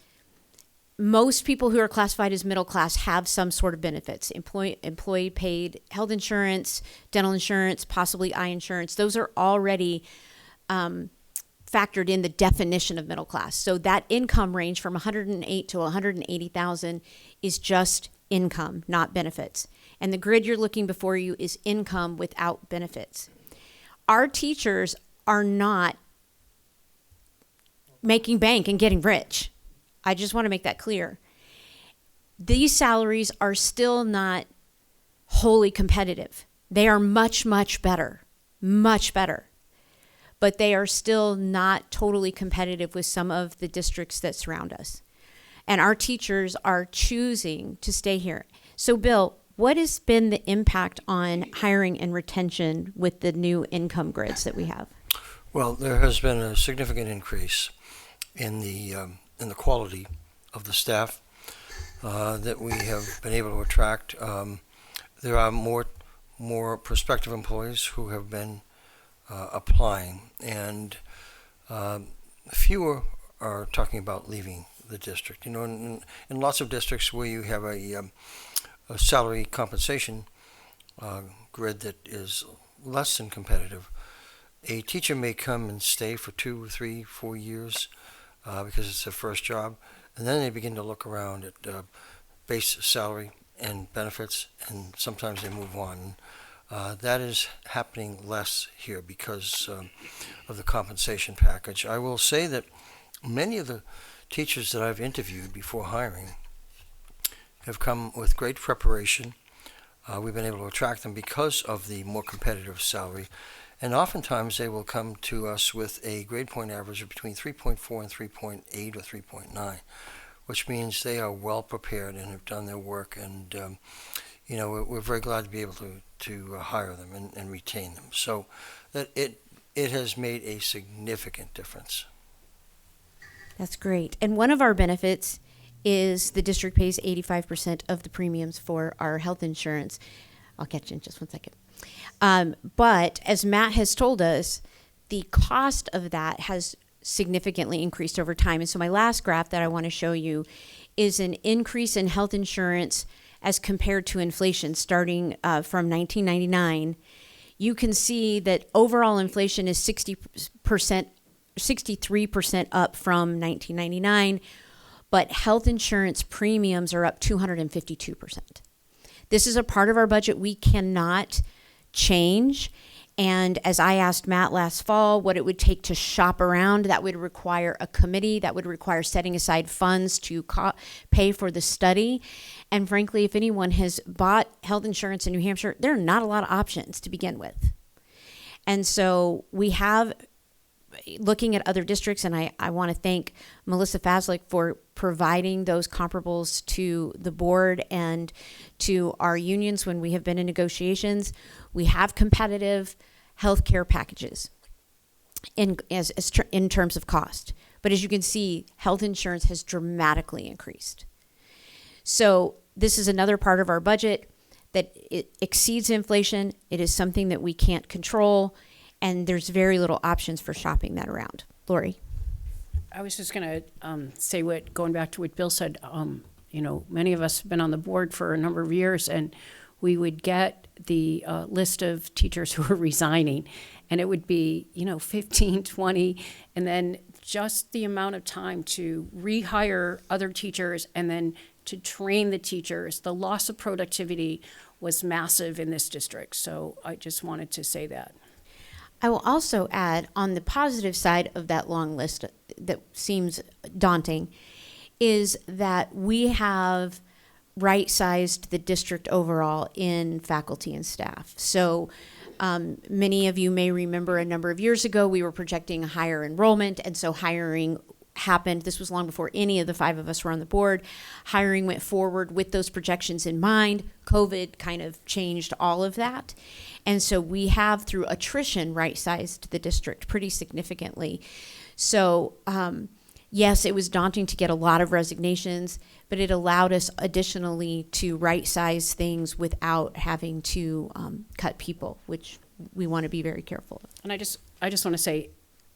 most people who are classified as middle class have some sort of benefits, employee paid health insurance, dental insurance, possibly eye insurance. Those are already factored in the definition of middle class. So that income range from $108,000 to $180,000 is just income, not benefits. And the grid you're looking before you is income without benefits. Our teachers are not making bank and getting rich. I just want to make that clear. These salaries are still not wholly competitive. They are much, much better, but they are still not totally competitive with some of the districts that surround us. And our teachers are choosing to stay here. So Bill, what has been the impact on hiring and retention with the new income grids that we have? Well, there has been a significant increase in the quality of the staff that we have been able to attract. There are more prospective employees who have been applying, and fewer are talking about leaving the district. You know, in lots of districts where you have a salary compensation grid that is less than competitive, a teacher may come and stay for 2, 3, 4 years because it's their first job, and then they begin to look around at base salary and benefits, and sometimes they move on. That is happening less here because of the compensation package. I will say that many of the teachers that I've interviewed before hiring have come with great preparation. We've been able to attract them because of the more competitive salary. And oftentimes they will come to us with a grade point average of between 3.4 and 3.8 or 3.9, which means they are well prepared and have done their work. And, you know, we're very glad to be able to hire them and retain them. So that it has made a significant difference. That's great. And one of our benefits is the district pays 85% of the premiums for our health insurance. I'll catch you in just one second. But as Matt has told us, the cost of that has significantly increased over time. And so my last graph that I want to show you is an increase in health insurance as compared to inflation starting from 1999. You can see that overall inflation is 63% up from 1999, but health insurance premiums are up 252%. This is a part of our budget we cannot change. And as I asked Matt last fall what it would take to shop around, that would require a committee, that would require setting aside funds to pay for the study. And frankly, if anyone has bought health insurance in New Hampshire, there are not a lot of options to begin with. And so we have, looking at other districts, and I want to thank Melissa Faslick for providing those comparables to the board and to our unions when we have been in negotiations. We have competitive healthcare packages in terms of cost. But as you can see, health insurance has dramatically increased. So this is another part of our budget that it exceeds inflation. It is something that we can't control, and there's very little options for shopping that around. Lori? I was just going to say going back to what Bill said, you know, many of us have been on the board for a number of years, and we would get the list of teachers who were resigning, and it would be, 15, 20, and then just the amount of time to rehire other teachers and then to train the teachers. The loss of productivity was massive in this district. So I just wanted to say that. I will also add, on the positive side of that long list that seems daunting, is that we have right-sized the district overall in faculty and staff. So many of you may remember a number of years ago, we were projecting a higher enrollment, and so hiring happened. This was long before any of the 5 of us were on the board. Hiring went forward with those projections in mind. COVID kind of changed all of that. And so we have, through attrition, right-sized the district pretty significantly. So yes, it was daunting to get a lot of resignations, but it allowed us additionally to right-size things without having to cut people, which we want to be very careful of. And I just want to say,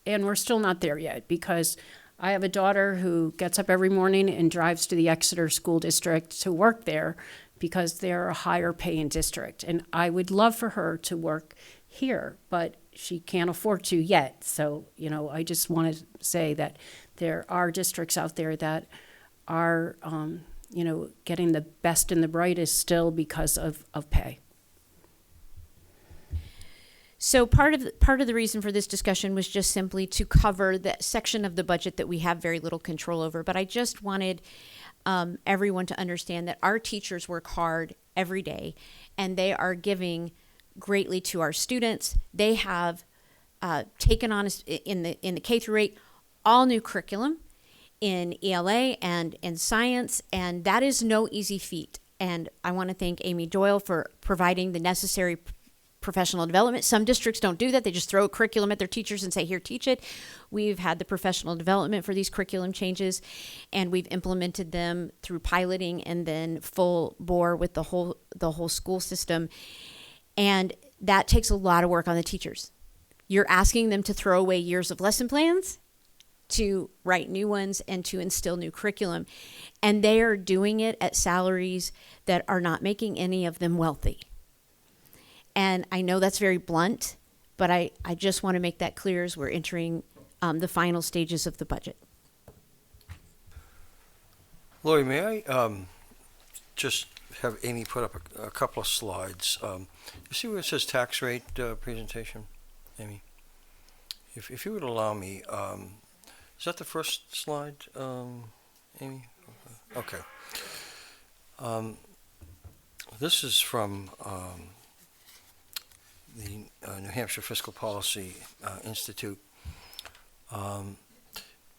and we're still not there yet, because I have a daughter who gets up every morning and drives to the Exeter School District to work there because they're a higher paying district. And I would love for her to work here, but she can't afford to yet. So, I just want to say that there are districts out there that are, getting the best and the brightest still because of pay. So part of the reason for this discussion was just simply to cover that section of the budget that we have very little control over. But I just wanted everyone to understand that our teachers work hard every day, and they are giving greatly to our students. They have taken on in the K through 8 all new curriculum in ELA and in science, and that is no easy feat. And I want to thank Amy Doyle for providing the necessary professional development. Some districts don't do that. They just throw a curriculum at their teachers and say, here, teach it. We've had the professional development for these curriculum changes, and we've implemented them through piloting and then full bore with the whole school system. And that takes a lot of work on the teachers. You're asking them to throw away years of lesson plans? to write new ones and to instill new curriculum. And they are doing it at salaries that are not making any of them wealthy. And I know that's very blunt, but I just want to make that clear as we're entering the final stages of the budget. Lori, may I just have Amy put up a couple of slides? You see where it says tax rate presentation, Amy? If you would allow me, is that the first slide, Amy? Okay. This is from the New Hampshire Fiscal Policy Institute.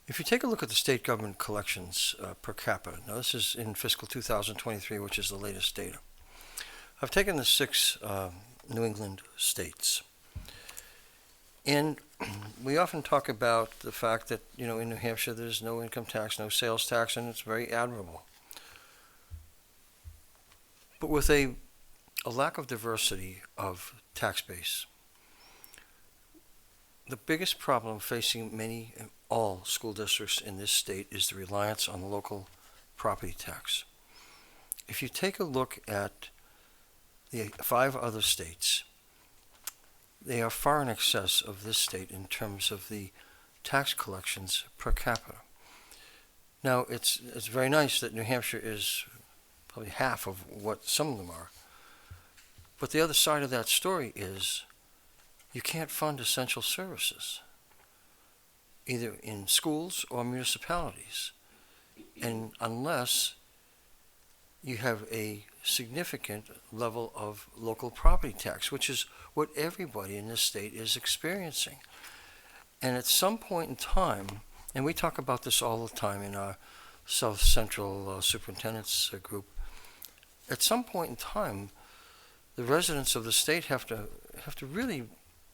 If you take a look at the state government collections per capita, now this is in fiscal 2023, which is the latest data. I've taken the 6 New England states. And we often talk about the fact that, you know, in New Hampshire there's no income tax, no sales tax, and it's very admirable. But with a lack of diversity of tax base, the biggest problem facing many, all school districts in this state is the reliance on the local property tax. If you take a look at the 5 other states, they are far in excess of this state in terms of the tax collections per capita. Now, it's very nice that New Hampshire is probably half of what some of them are. But the other side of that story is you can't fund essential services, either in schools or municipalities, and unless you have a significant level of local property tax, which is what everybody in this state is experiencing. And at some point in time, and we talk about this all the time in our South Central Superintendent's group, at some point in time, the residents of the state have to really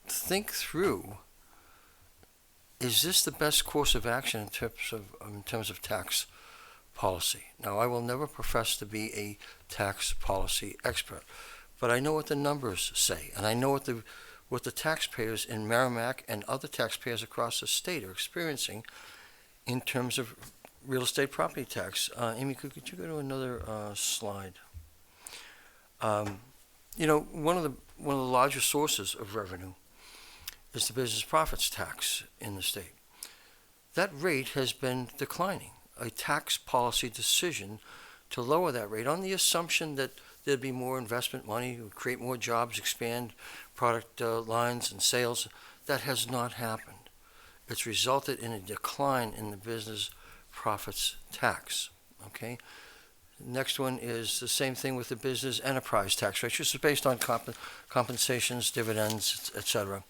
think through, is this the best course of action in terms of tax policy? Now, I will never profess to be a tax policy expert, but I know what the numbers say, and I know what the taxpayers in Merrimack and other taxpayers across the state are experiencing in terms of real estate property tax. Amy, could you go to another slide? You know, one of the larger sources of revenue is the business profits tax in the state. That rate has been declining. A tax policy decision to lower that rate on the assumption that there'd be more investment money, create more jobs, expand product lines and sales, that has not happened. It's resulted in a decline in the business profits tax, okay? Next one is the same thing with the business enterprise tax rate, which is based on compensations, dividends, etc.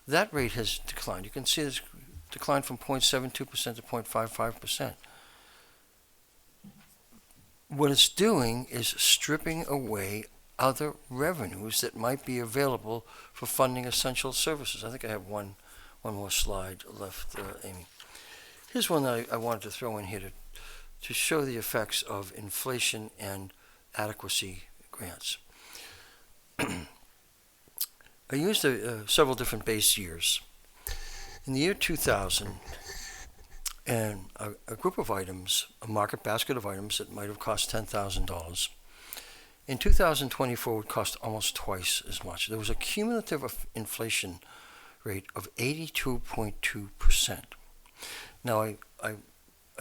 That rate has declined. You can see this declined from 0.72% to 0.55%. What it's doing is stripping away other revenues that might be available for funding essential services. I think I have one more slide left, Amy. Here's one that I wanted to throw in here to show the effects of inflation and adequacy grants. I used several different base years. In the year 2000, and a group of items, a market basket of items that might have cost $10,000, in 2024 would cost almost twice as much. There was a cumulative inflation rate of 82.2%. Now, I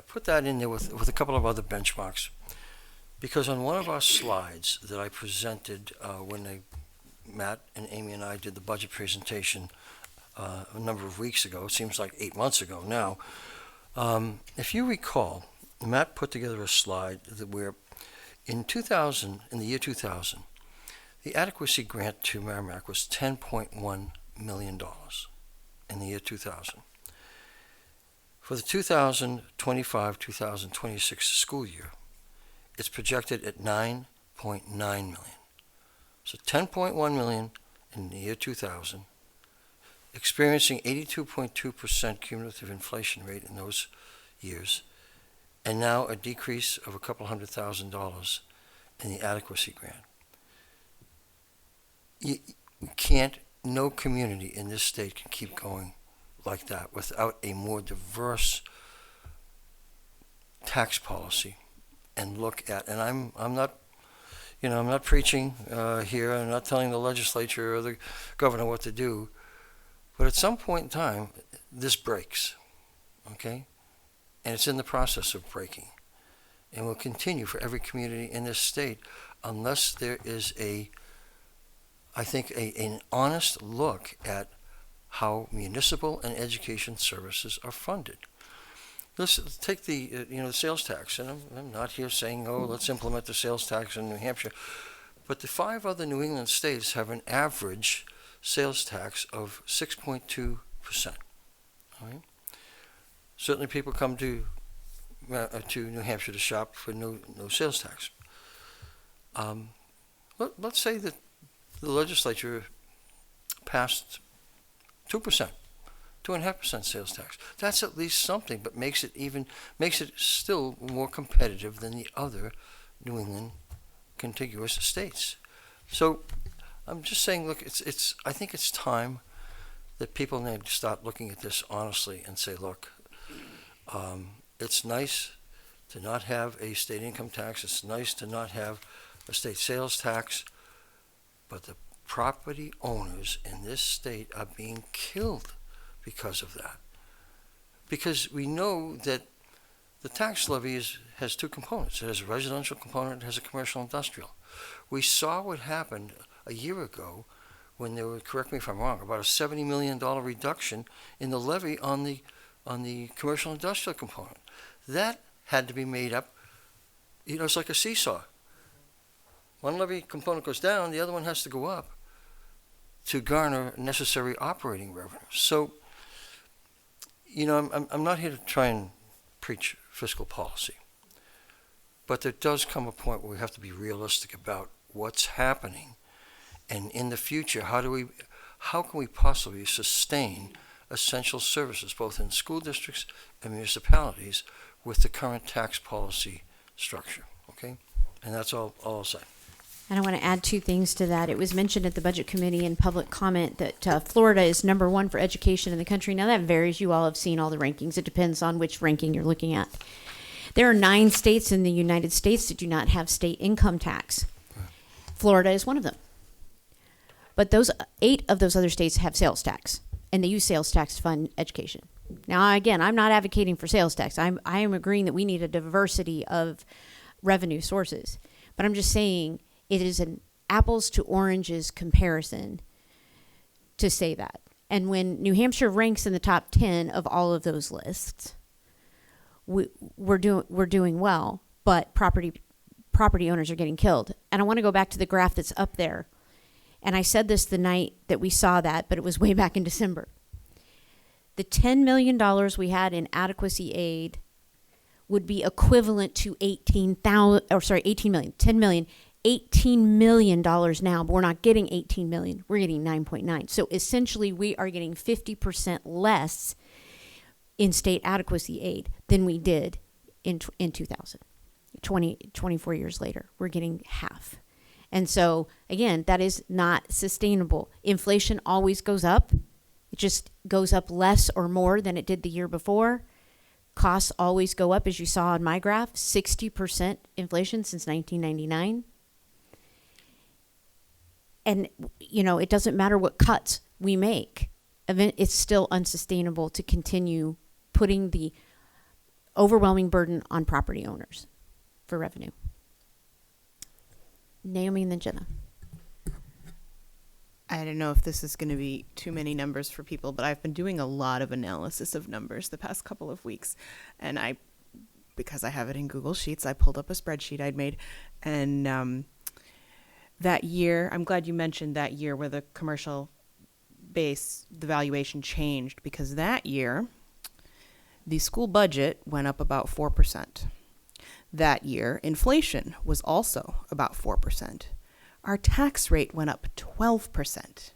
put that in there with a couple of other benchmarks because on one of our slides that I presented when Matt and Amy and I did the budget presentation a number of weeks ago, it seems like 8 months ago now, if you recall, Matt put together a slide where in the year 2000, the adequacy grant to Merrimack was $10.1 million in the year 2000. For the 2025-2026 school year, it's projected at $9.9 million. So $10.1 million in the year 2000, experiencing 82.2% cumulative inflation rate in those years, and now a decrease of a couple $100,000 in the adequacy grant. You can't, no community in this state can keep going like that without a more diverse tax policy and look at, and I'm not, I'm not preaching here, I'm not telling the legislature or the governor what to do, but at some point in time, this breaks, okay? And it's in the process of breaking, and will continue for every community in this state unless there is an honest look at how municipal and education services are funded. Let's take the sales tax, and I'm not here saying, let's implement the sales tax in New Hampshire, but the 5 other New England states have an average sales tax of 6.2%. All right? Certainly, people come to New Hampshire to shop for no sales tax. Let's say that the legislature passed 2%. 2.5% sales tax. That's at least something, but makes it still more competitive than the other New England contiguous states. So I'm just saying, look, I think it's time that people need to start looking at this honestly and say, look, it's nice to not have a state income tax. It's nice to not have a state sales tax, but the property owners in this state are being killed because of that. Because we know that the tax levy has 2 components. It has a residential component, it has a commercial industrial. We saw what happened a year ago when there was, correct me if I'm wrong, about a $70 million reduction in the levy on the commercial industrial component. That had to be made up, it's like a seesaw. One levy component goes down, the other one has to go up to garner necessary operating revenue. So, I'm not here to try and preach fiscal policy, but there does come a point where we have to be realistic about what's happening, and in the future, how can we possibly sustain essential services, both in school districts and municipalities, with the current tax policy structure, okay? And that's all I'll say. And I want to add 2 things to that. It was mentioned at the Budget Committee in public comment that Florida is #1 for education in the country. Now, that varies. You all have seen all the rankings. It depends on which ranking you're looking at. There are 9 states in the United States that do not have state income tax. Florida is one of them. But 8 of those other states have sales tax, and they use sales tax to fund education. Now, again, I'm not advocating for sales tax. I am agreeing that we need a diversity of revenue sources. But I'm just saying, it is an apples to oranges comparison to say that. And when New Hampshire ranks in the top 10 of all of those lists, we're doing well, but property owners are getting killed. And I want to go back to the graph that's up there. And I said this the night that we saw that, but it was way back in December. The $10 million we had in adequacy aid would be equivalent to $18 million now, but we're not getting 18 million. We're getting 9.9. So essentially, we are getting 50% less in state adequacy aid than we did in 2000. 24 years later, we're getting half. And so, again, that is not sustainable. Inflation always goes up. It just goes up less or more than it did the year before. Costs always go up, as you saw on my graph, 60% inflation since 1999. And, it doesn't matter what cuts we make. It's still unsustainable to continue putting the overwhelming burden on property owners for revenue. Naomi and then Jenna. I don't know if this is going to be too many numbers for people, but I've been doing a lot of analysis of numbers the past couple of weeks. And because I have it in Google Sheets, I pulled up a spreadsheet I'd made. And that year, I'm glad you mentioned that year where the commercial base, the valuation changed, because that year, the school budget went up about 4%. That year, inflation was also about 4%. Our tax rate went up 12%.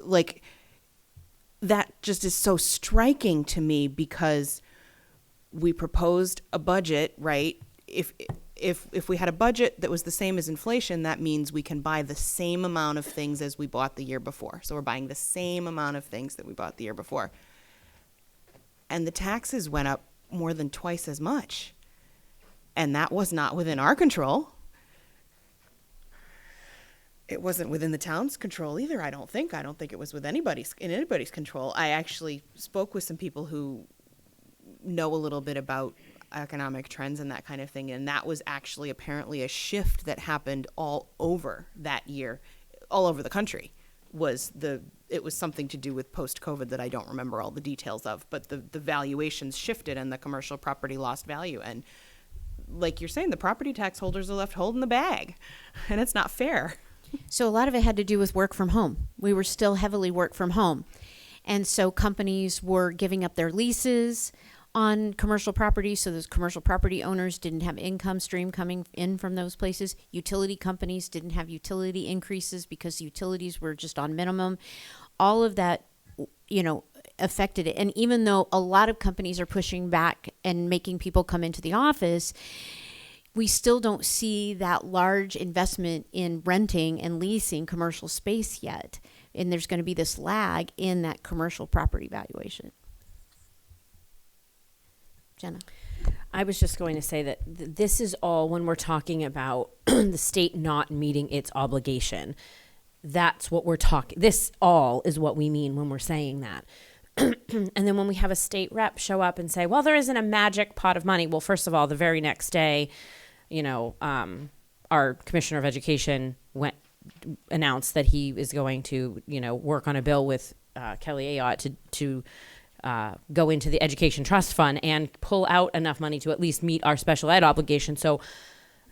Like, that just is so striking to me, because we proposed a budget, right? If we had a budget that was the same as inflation, that means we can buy the same amount of things as we bought the year before. So we're buying the same amount of things that we bought the year before. and the taxes went up more than twice as much. And that was not within our control. It wasn't within the town's control either, I don't think. I don't think it was in anybody's control. I actually spoke with some people who know a little bit about economic trends and that kind of thing, and that was actually apparently a shift that happened all over that year, all over the country. It was something to do with post-COVID that I don't remember all the details of, but the valuations shifted and the commercial property lost value. And like you're saying, the property tax holders are left holding the bag, and it's not fair. So a lot of it had to do with work from home. We were still heavily work from home. And so companies were giving up their leases on commercial property, so those commercial property owners didn't have income stream coming in from those places. Utility companies didn't have utility increases because utilities were just on minimum. All of that, affected it. And even though a lot of companies are pushing back and making people come into the office, we still don't see that large investment in renting and leasing commercial space yet. And there's going to be this lag in that commercial property valuation. Jenna. I was just going to say that this is all when we're talking about the state not meeting its obligation. That's what we're talking. This all is what we mean when we're saying that. And then when we have a state rep show up and say, well, there isn't a magic pot of money. Well, first of all, the very next day, our commissioner of education announced that he is going to, work on a bill with Kelly Ayotte to go into the education trust fund and pull out enough money to at least meet our special ed obligation. So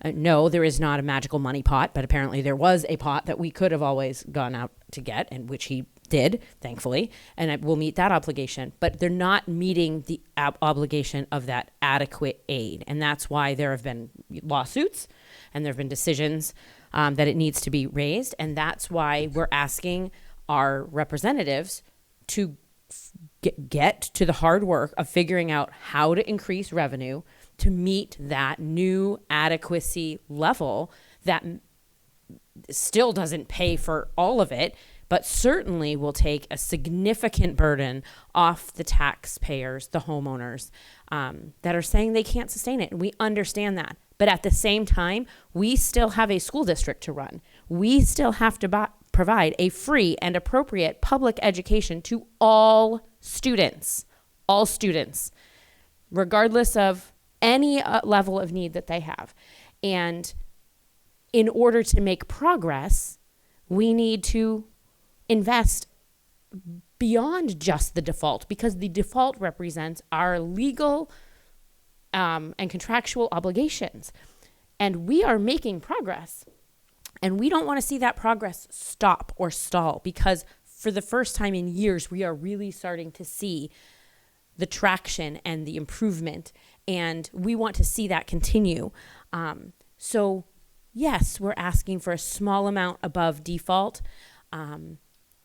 no, there is not a magical money pot, but apparently there was a pot that we could have always gone out to get, and which he did, thankfully, and it will meet that obligation. But they're not meeting the obligation of that adequate aid, and that's why there have been lawsuits and there have been decisions that it needs to be raised, and that's why we're asking our representatives to get to the hard work of figuring out how to increase revenue to meet that new adequacy level that still doesn't pay for all of it, but certainly will take a significant burden off the taxpayers, the homeowners, that are saying they can't sustain it. And we understand that. But at the same time, we still have a school district to run. We still have to provide a free and appropriate public education to all students, regardless of any level of need that they have. And in order to make progress, we need to invest beyond just the default, because the default represents our legal and contractual obligations. And we are making progress. And we don't want to see that progress stop or stall, because for the first time in years, we are really starting to see the traction and the improvement, and we want to see that continue. So yes, we're asking for a small amount above default, and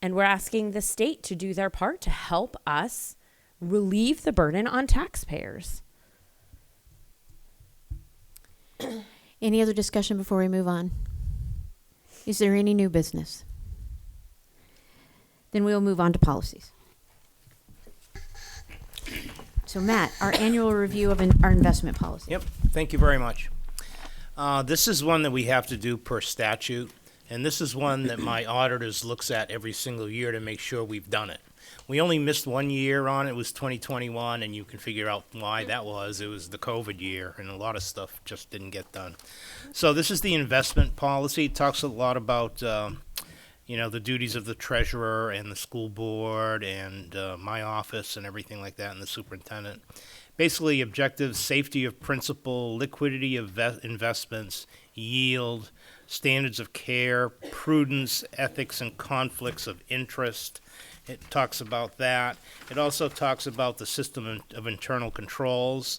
we're asking the state to do their part to help us relieve the burden on taxpayers. Any other discussion before we move on? Is there any new business? Then we will move on to policies. So Matt, our annual review of our investment policy. Yep, thank you very much. This is one that we have to do per statute, and this is one that my auditors looks at every single year to make sure we've done it. We only missed 1 year on it. It was 2021, and you can figure out why that was. It was the COVID year, and a lot of stuff just didn't get done. So this is the investment policy. It talks a lot about the duties of the treasurer and the school board and my office and everything like that, and the superintendent. Basically, objectives: safety of principal, liquidity of investments, yield, standards of care, prudence, ethics, and conflicts of interest. It talks about that. It also talks about the system of internal controls.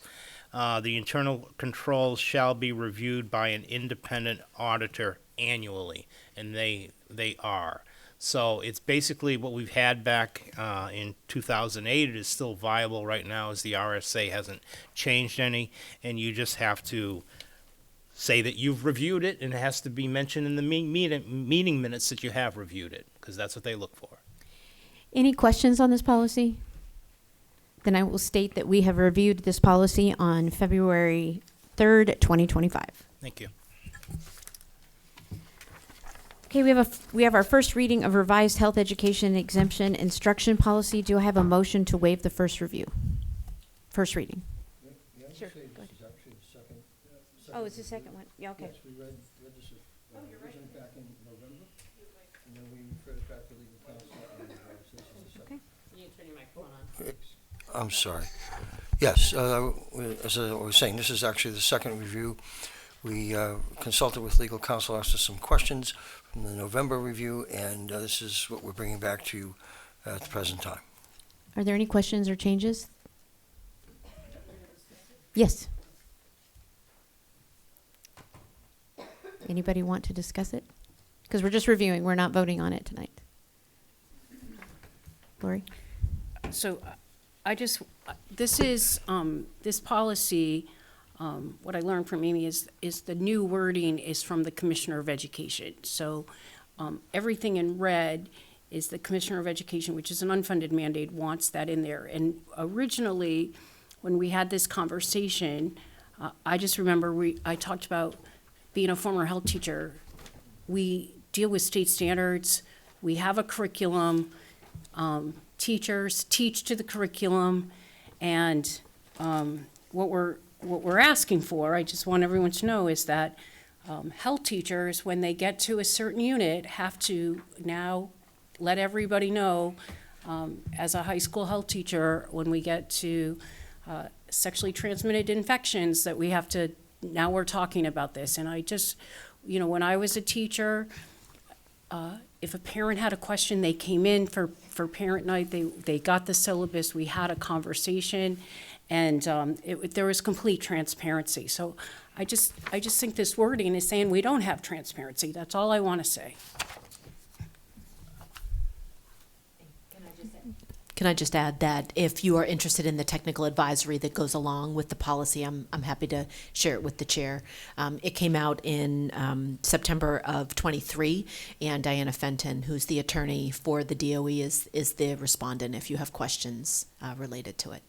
The internal controls shall be reviewed by an independent auditor annually, and they are. So it's basically what we've had back in 2008. It is still viable right now, as the RSA hasn't changed any, and you just have to say that you've reviewed it, and it has to be mentioned in the meeting minutes that you have reviewed it, because that's what they look for. Any questions on this policy? Then I will state that we have reviewed this policy on February 3rd, 2025. Thank you. Okay, we have our first reading of revised health education exemption instruction policy. Do I have a motion to waive the first reading? Sure. Go ahead. Oh, it's the second one. Yeah, okay. Yes, we read this originally back in November, and then we referred it back to legal counsel. And, so this is the second. Can you turn your microphone on? I'm sorry. Yes, as I was saying, this is actually the second review. We consulted with legal counsel, asked us some questions from the November review, and this is what we're bringing back to you at the present time. Are there any questions or changes? Yes. Anybody want to discuss it? Because we're just reviewing, we're not voting on it tonight. Lori? So this is, this policy, what I learned from Amy is the new wording is from the Commissioner of Education. So everything in red is the Commissioner of Education, which is an unfunded mandate, wants that in there. And originally, when we had this conversation, I just remember I talked about being a former health teacher. We deal with state standards. We have a curriculum. Teachers teach to the curriculum, and what we're asking for, I just want everyone to know, is that health teachers, when they get to a certain unit, have to now let everybody know, as a high school health teacher, when we get to sexually transmitted infections, that we have to, now we're talking about this. And I just, when I was a teacher, if a parent had a question, they came in for parent night, they got the syllabus, we had a conversation, and there was complete transparency. So I just think this wording is saying we don't have transparency. That's all I want to say. Can I just add that if you are interested in the technical advisory that goes along with the policy, I'm happy to share it with the chair. It came out in September of '23, and Diana Fenton, who's the attorney for the DOE, is the respondent if you have questions related to it.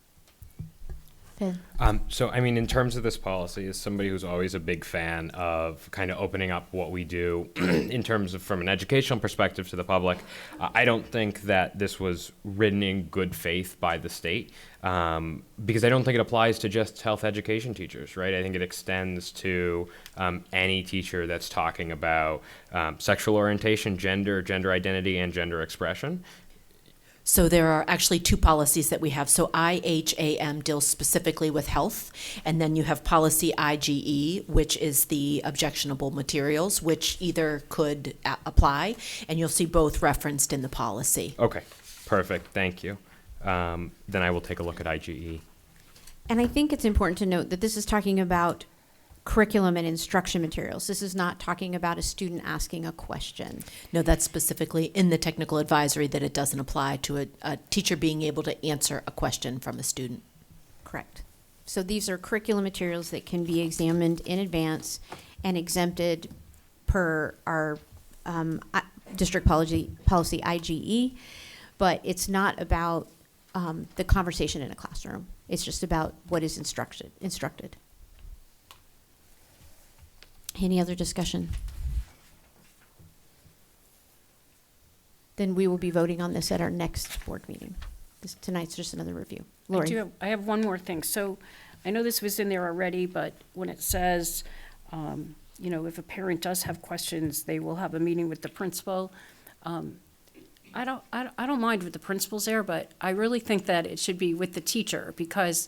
So, I mean, in terms of this policy, as somebody who's always a big fan of kind of opening up what we do in terms of from an educational perspective to the public, I don't think that this was written in good faith by the state, because I don't think it applies to just health education teachers, right? I think it extends to any teacher that's talking about sexual orientation, gender identity, and gender expression. So there are actually two policies that we have. So IHAM deals specifically with health, and then you have policy IGE, which is the objectionable materials, which either could apply, and you'll see both referenced in the policy. Okay, perfect, thank you. Then I will take a look at IGE. And I think it's important to note that this is talking about curriculum and instruction materials. This is not talking about a student asking a question. No, that's specifically in the technical advisory that it doesn't apply to a teacher being able to answer a question from a student. Correct. So these are curriculum materials that can be examined in advance and exempted per our district policy IGE, but it's not about the conversation in a classroom. It's just about what is instructed. Any other discussion? Then we will be voting on this at our next board meeting. Tonight's just another review. Lori? I have one more thing. So I know this was in there already, but when it says, if a parent does have questions, they will have a meeting with the principal. I don't mind with the principal's there, but I really think that it should be with the teacher because,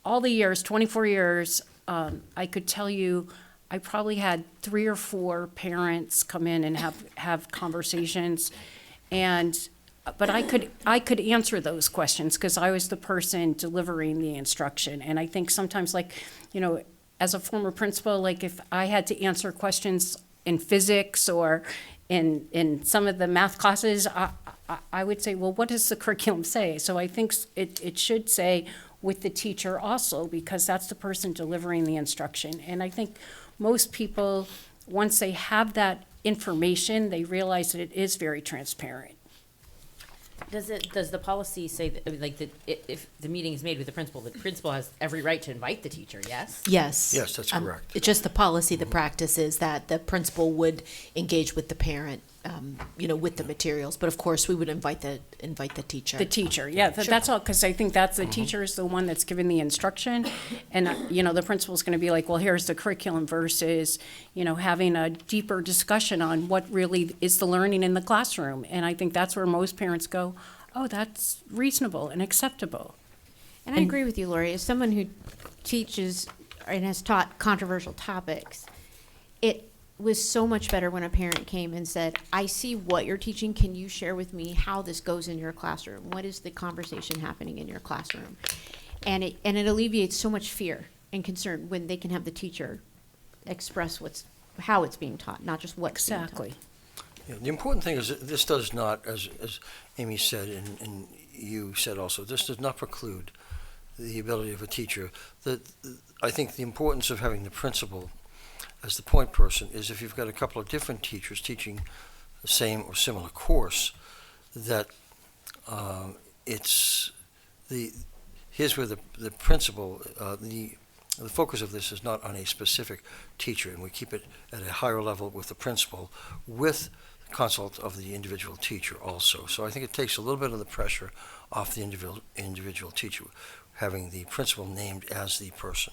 all the years, 24 years, I could tell you, I probably had 3 or 4 parents come in and have conversations, but I could answer those questions because I was the person delivering the instruction. And I think sometimes, as a former principal, if I had to answer questions in physics or in some of the math classes, I would say, well, what does the curriculum say? So I think it should say with the teacher also, because that's the person delivering the instruction. And I think most people, once they have that information, they realize that it is very transparent. Does the policy say that, like, that if the meeting is made with the principal has every right to invite the teacher, yes? Yes. Yes, that's correct. It's just the policy, the practice is that the principal would engage with the parent, with the materials. But of course, we would invite the teacher. The teacher, yeah, that's all, because I think that's, the teacher is the one that's giving the instruction. And, the principal's going to be like, well, here's the curriculum versus, having a deeper discussion on what really is the learning in the classroom. And I think that's where most parents go, oh, that's reasonable and acceptable. And I agree with you, Lori. As someone who teaches and has taught controversial topics, it was so much better when a parent came and said, I see what you're teaching. Can you share with me how this goes in your classroom? What is the conversation happening in your classroom? And it alleviates so much fear and concern when they can have the teacher express how it's being taught, not just what's being taught. Exactly. Yeah, the important thing is that this does not, as Amy said, and you said also, this does not preclude the ability of a teacher. I think the importance of having the principal as the point person is if you've got a couple of different teachers teaching the same or similar course, that here's where the principal, the focus of this is not on a specific teacher, and we keep it at a higher level with the principal, with the consult of the individual teacher also. So I think it takes a little bit of the pressure off the individual teacher, having the principal named as the person.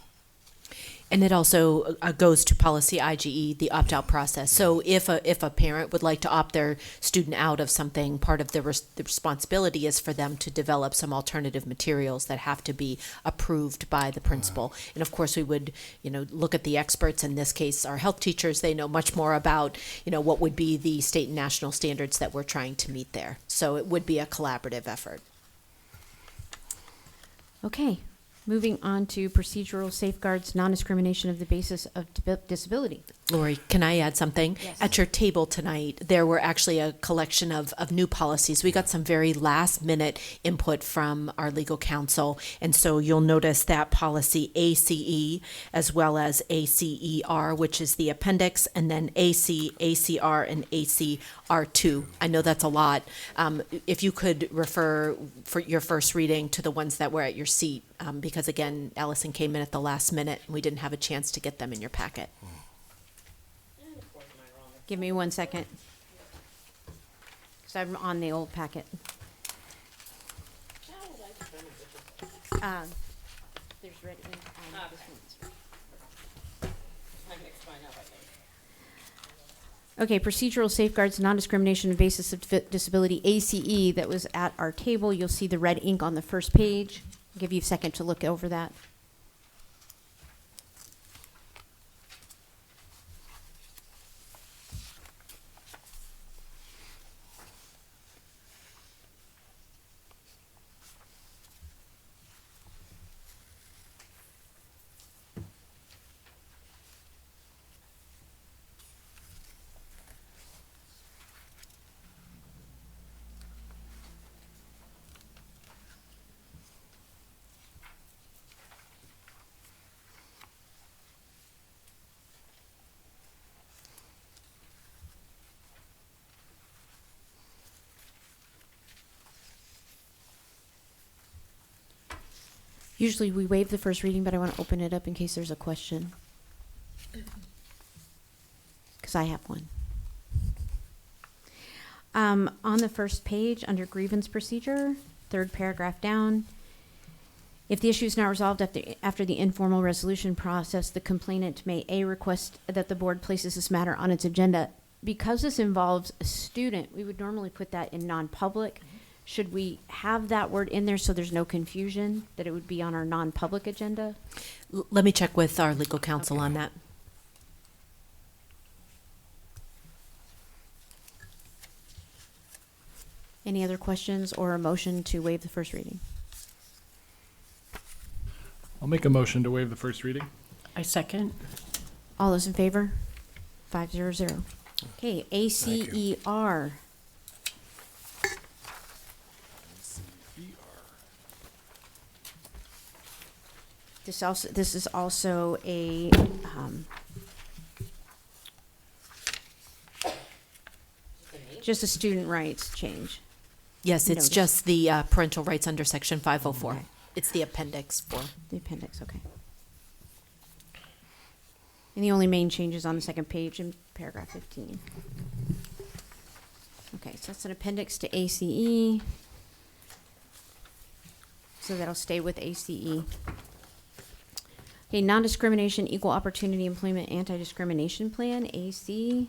And it also goes to policy IGE, the opt-out process. So if a parent would like to opt their student out of something, part of the responsibility is for them to develop some alternative materials that have to be approved by the principal. And of course, we would, look at the experts. In this case, our health teachers, they know much more about, what would be the state and national standards that we're trying to meet there. So it would be a collaborative effort. Okay, moving on to procedural safeguards, non-discrimination of the basis of disability. Lori, can I add something? Yes. At your table tonight, there were actually a collection of new policies. We got some very last minute input from our legal counsel. And so you'll notice that policy ACE as well as ACER, which is the appendix, and then AC, ACR, and ACR2. I know that's a lot. If you could refer for your first reading to the ones that were at your seat, because again, Allison came in at the last minute and we didn't have a chance to get them in your packet. Give me 1 second. Because I'm on the old packet. There's red ink on this one. Okay, procedural safeguards, non-discrimination on basis of disability, ACE, that was at our table. You'll see the red ink on the first page. I'll give you a second to look over that. Usually we waive the first reading, but I want to open it up in case there's a question. Because I have one. On the first page, under grievance procedure, third paragraph down, if the issue is not resolved after the informal resolution process, the complainant may request that the board places this matter on its agenda. Because this involves a student, we would normally put that in non-public. Should we have that word in there so there's no confusion that it would be on our non-public agenda? Let me check with our legal counsel on that. Any other questions or a motion to waive the first reading? I'll make a motion to waive the first reading. I second. All those in favor? 500. Okay, ACER. This is also a just a student rights change. Yes, it's Notice. just the parental rights under Section 504. Okay. It's the appendix for. The appendix, okay. And the only main change is on the second page in paragraph 15. Okay, so that's an appendix to ACE. So that'll stay with ACE. Okay, non-discrimination, equal opportunity employment, anti-discrimination plan, AC.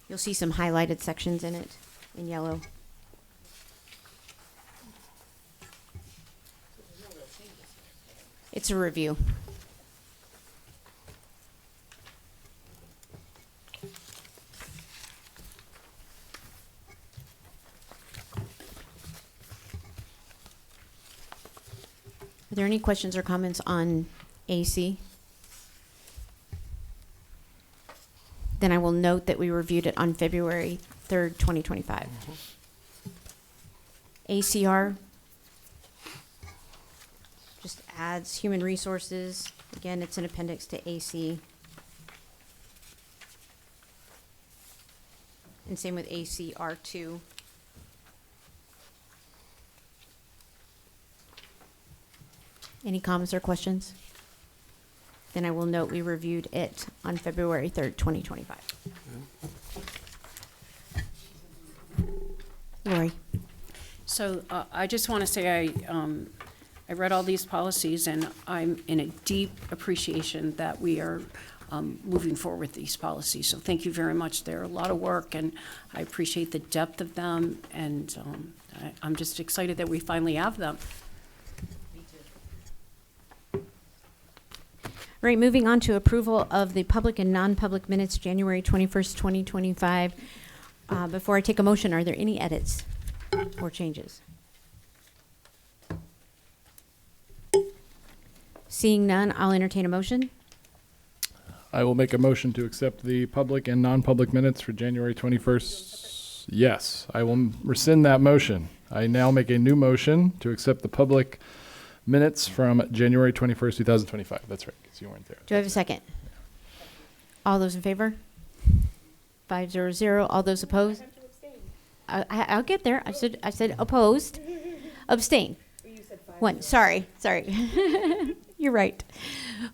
You'll see some highlighted sections in it in yellow. It's a review. Are there any questions or comments on AC? Then I will note that we reviewed it on February 3rd, 2025. ACR just adds human resources. Again, it's an appendix to AC. And same with ACR2. Any comments or questions? Then I will note we reviewed it on February 3rd, 2025. Lori? So I just want to say I read all these policies, and I'm in a deep appreciation that we are moving forward with these policies. So thank you very much. They're a lot of work, and I appreciate the depth of them, and I'm just excited that we finally have them. All right, moving on to approval of the public and non-public minutes, January 21st, 2025. Before I take a motion, are there any edits or changes? Seeing none, I'll entertain a motion. I will make a motion to accept the public and non-public minutes for January 21st. Yes, I will rescind that motion. I now make a new motion to accept the public minutes from January 21st, 2025. That's right, because you weren't there. Do I have a second? All those in favor? 500. All those opposed? I'll get there. I said opposed. Abstain. One. Sorry. You're right.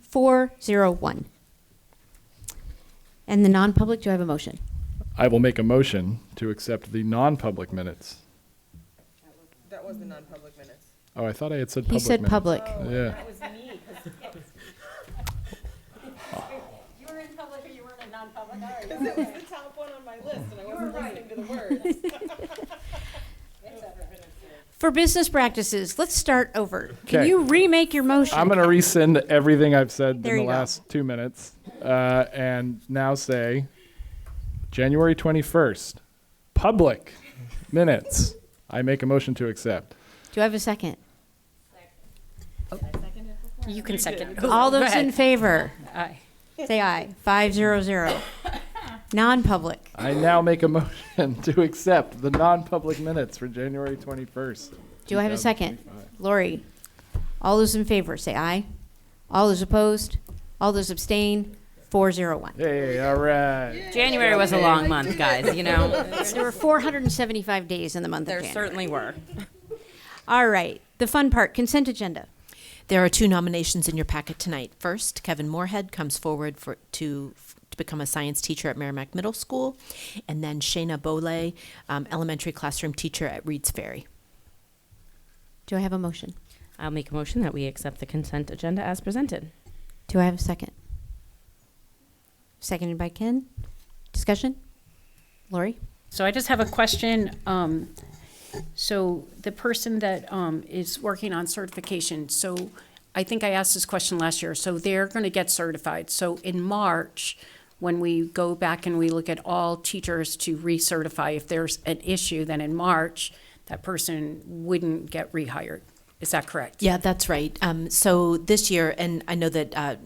401. And the non-public, do I have a motion? I will make a motion to accept the non-public minutes. That was the non-public minutes. Oh, I thought I had said He public said minutes. public. Yeah. was me. You were in public or you weren't in non-public? Because it was the top one on my list, and I wasn't listening to the words. For business practices, let's start over. Can Okay. you remake your motion? I'm going to rescind everything I've said There in the you go. last 2 minutes and now say January 21st, public minutes. I make a motion to accept. Do I have a second? You can second. All Go those in ahead. favor, Aye. say aye. 500. Non-public. I now make a motion to accept the non-public minutes for January 21st. Do I have a second? 2025. Lori? All those in favor, say aye. All those opposed? All those abstain? 401. Hey, all right. January was a long month, guys, you know. There were 475 days in the month There of January. certainly were. All right. The fun part, consent agenda. There are 2 nominations in your packet tonight. First, Kevin Moorhead comes forward to become a science teacher at Merrimack Middle School, and then Shayna Bole, elementary classroom teacher at Reed's Ferry. Do I have a motion? I'll make a motion that we accept the consent agenda as presented. Do I have a second? Seconded by Ken. Discussion? Lori? So I just have a question. So the person that is working on certification, so I think I asked this question last year. So they're going to get certified. So in March, when we go back and we look at all teachers to recertify, if there's an issue, then in March, that person wouldn't get rehired. Is that correct? Yeah, that's right. So this year, and I know that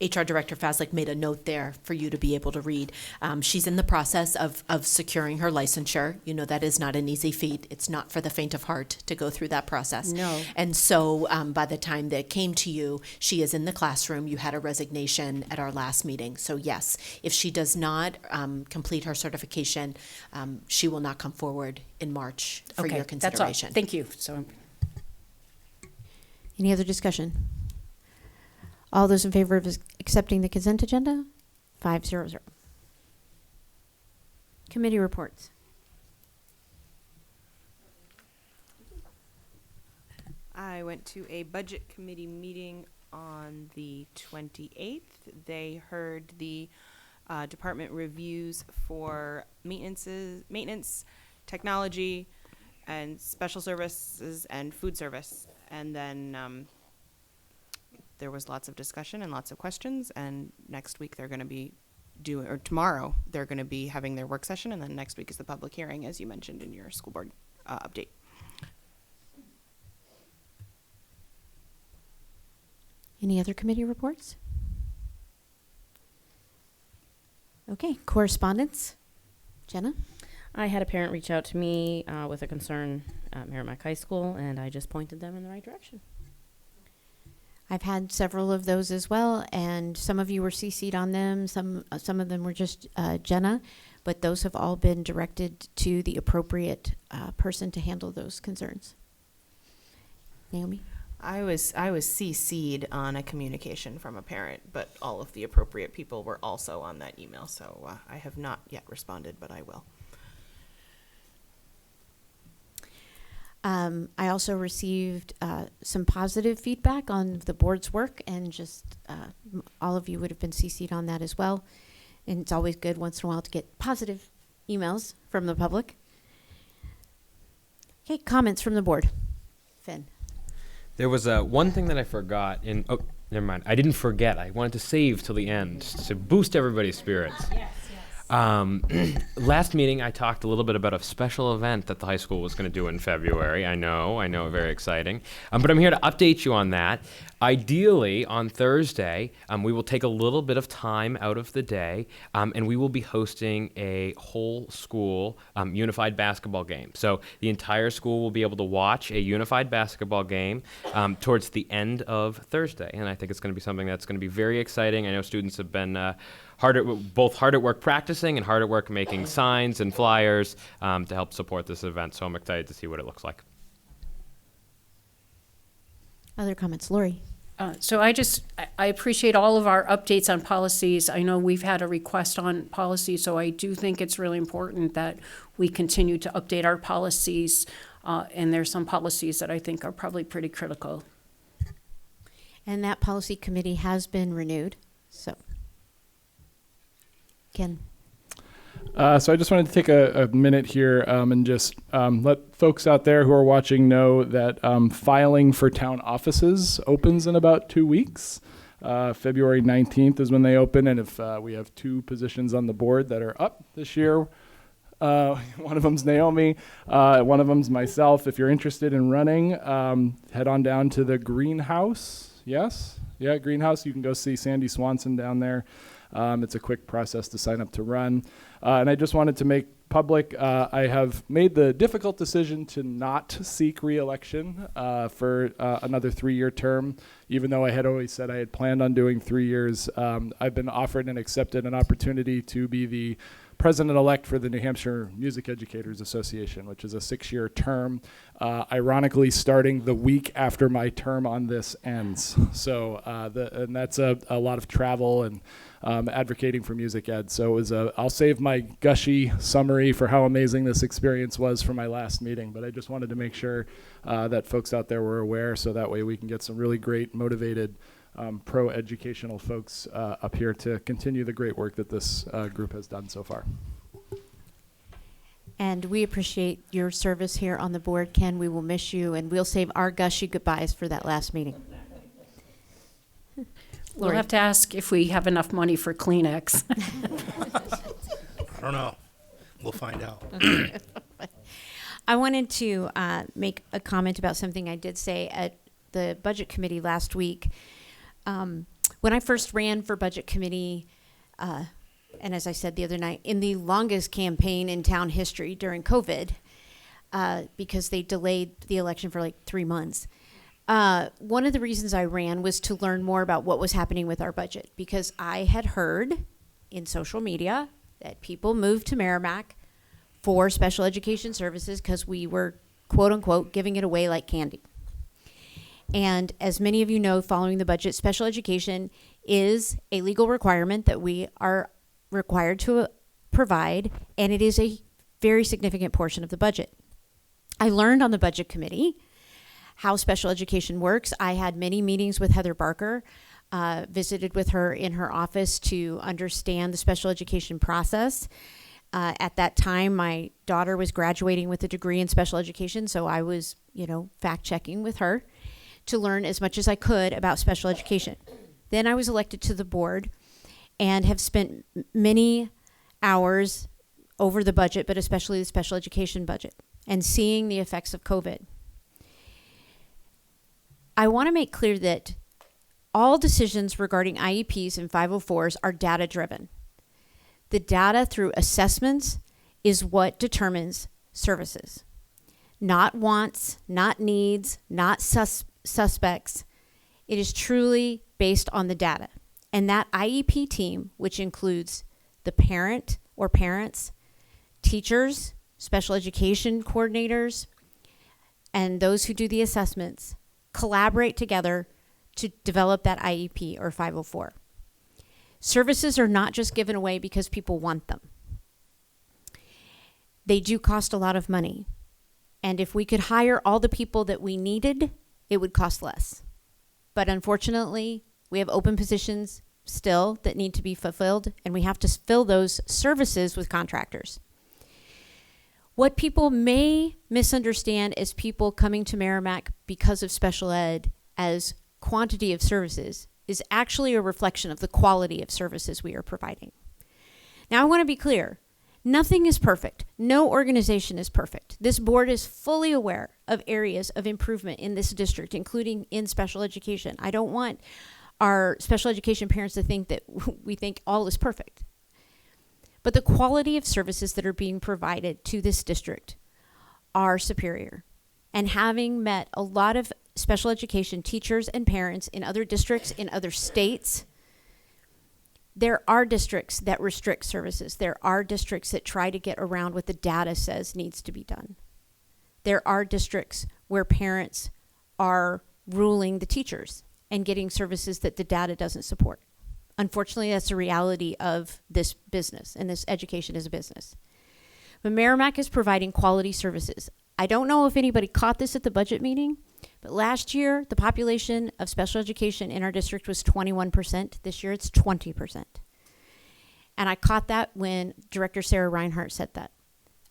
HR Director Fazlik made a note there for you to be able to read. She's in the process of securing her licensure. You know, that is not an easy feat. It's not for the faint of heart to go through that process. No. And so by the time that it came to you, she is in the classroom. You had a resignation at our last meeting. So yes, if she does not complete her certification, she will not come forward in March for your Okay, that's all. consideration. Thank you. So Any other discussion? All those in favor of accepting the consent agenda? 500. Committee reports. I went to a budget committee meeting on the 28th. They heard the department reviews for maintenance, technology, and special services and food service. And then there was lots of discussion and lots of questions. And next week they're going to be tomorrow they're going to be having their work session. And then next week is the public hearing, as you mentioned in your school board update. Any other committee reports? Okay, correspondence. Jenna? I had a parent reach out to me with a concern at Merrimack High School, and I just pointed them in the right direction. I've had several of those as well, and some of you were CC'd on them. Some of them were just Jenna, but those have all been directed to the appropriate person to handle those concerns. Naomi? I was CC'd on a communication from a parent, but all of the appropriate people were also on that email. So I have not yet responded, but I will. I also received some positive feedback on the board's work, and just all of you would have been CC'd on that as well. And it's always good once in a while to get positive emails from the public. Okay, comments from the board. Finn. There was one thing that I forgot in. Oh, never mind. I didn't forget. I wanted to save till the end to boost everybody's spirits. Last meeting, I talked a little bit about a special event that the high school was going to do in February. I know, very exciting. But I'm here to update you on that. Ideally, on Thursday, we will take a little bit of time out of the day, and we will be hosting a whole school unified basketball game. So the entire school will be able to watch a unified basketball game towards the end of Thursday, and I think it's going to be something that's going to be very exciting. I know students have been hard at work practicing and hard at work making signs and flyers to help support this event. So I'm excited to see what it looks like. Other comments? Lori? So I appreciate all of our updates on policies. I know we've had a request on policy, so I do think it's really important that we continue to update our policies. And there's some policies that I think are probably pretty critical. And that policy committee has been renewed, so. Ken? So I just wanted to take a minute here and just let folks out there who are watching know that filing for town offices opens in about 2 weeks. February 19th is when they open, and if we have 2 positions on the board that are up this year, one of them's Naomi, one of them's myself. If you're interested in running, head on down to the greenhouse. Yes? Yeah, greenhouse. You can go see Sandy Swanson down there. It's a quick process to sign up to run. And I just wanted to make public, I have made the difficult decision to not seek re-election for another 3-year term, even though I had always said I had planned on doing 3 years. I've been offered and accepted an opportunity to be the president-elect for the New Hampshire Music Educators Association, which is a 6-year term, ironically starting the week after my term on this ends. So, and that's a lot of travel and advocating for music ed. So it was I'll save my gushy summary for how amazing this experience was for my last meeting, but I just wanted to make sure that folks out there were aware, so that way we can get some really great, motivated, pro-educational folks up here to continue the great work that this group has done so far. And we appreciate your service here on the board, Ken. We will miss you, and we'll save our gushy goodbyes for that last meeting. We'll have to ask if we have enough money for Kleenex. I don't know. We'll find out. I wanted to make a comment about something I did say at the budget committee last week. When I first ran for budget committee, and as I said the other night, in the longest campaign in town history during COVID, because they delayed the election for like 3 months. One of the reasons I ran was to learn more about what was happening with our budget, because I had heard in social media that people moved to Merrimack for special education services because we were, quote unquote, giving it away like candy. And as many of you know, following the budget, special education is a legal requirement that we are required to provide, and it is a very significant portion of the budget. I learned on the budget committee how special education works. I had many meetings with Heather Barker, visited with her in her office to understand the special education process. At that time, my daughter was graduating with a degree in special education, so I was, fact-checking with her to learn as much as I could about special education. Then I was elected to the board and have spent many hours over the budget, but especially the special education budget, and seeing the effects of COVID. I want to make clear that all decisions regarding IEPs and 504s are data-driven. The data through assessments is what determines services. Not wants, not needs, not suspects. It is truly based on the data. And that IEP team, which includes the parent or parents, teachers, special education coordinators, and those who do the assessments, collaborate together to develop that IEP or 504. Services are not just given away because people want them. They do cost a lot of money. And if we could hire all the people that we needed, it would cost less. But unfortunately, we have open positions still that need to be fulfilled, and we have to fill those services with contractors. What people may misunderstand as people coming to Merrimack because of special ed as quantity of services is actually a reflection of the quality of services we are providing. Now, I want to be clear. Nothing is perfect. No organization is perfect. This board is fully aware of areas of improvement in this district, including in special education. I don't want our special education parents to think that we think all is perfect. But the quality of services that are being provided to this district are superior. And having met a lot of special education teachers and parents in other districts, in other states, there are districts that restrict services. There are districts that try to get around what the data says needs to be done. There are districts where parents are ruling the teachers and getting services that the data doesn't support. Unfortunately, that's the reality of this business, and this education is a business. But Merrimack is providing quality services. I don't know if anybody caught this at the budget meeting, but last year, the population of special education in our district was 21%. This year, it's 20%. And I caught that when Director Sarah Reinhart said that.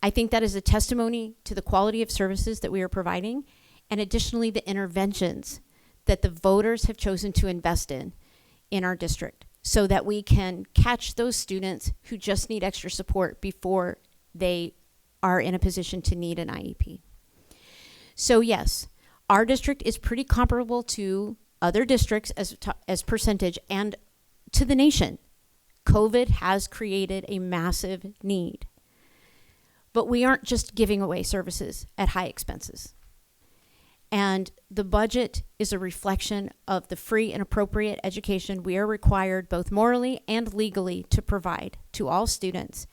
I think that is a testimony to the quality of services that we are providing, and additionally, the interventions that the voters have chosen to invest in our district, so that we can catch those students who just need extra support before they are in a position to need an IEP. So yes, our district is pretty comparable to other districts as percentage and to the nation. COVID has created a massive need. But we aren't just giving away services at high expenses. And the budget is a reflection of the free and appropriate education we are required both morally and legally to provide to all students,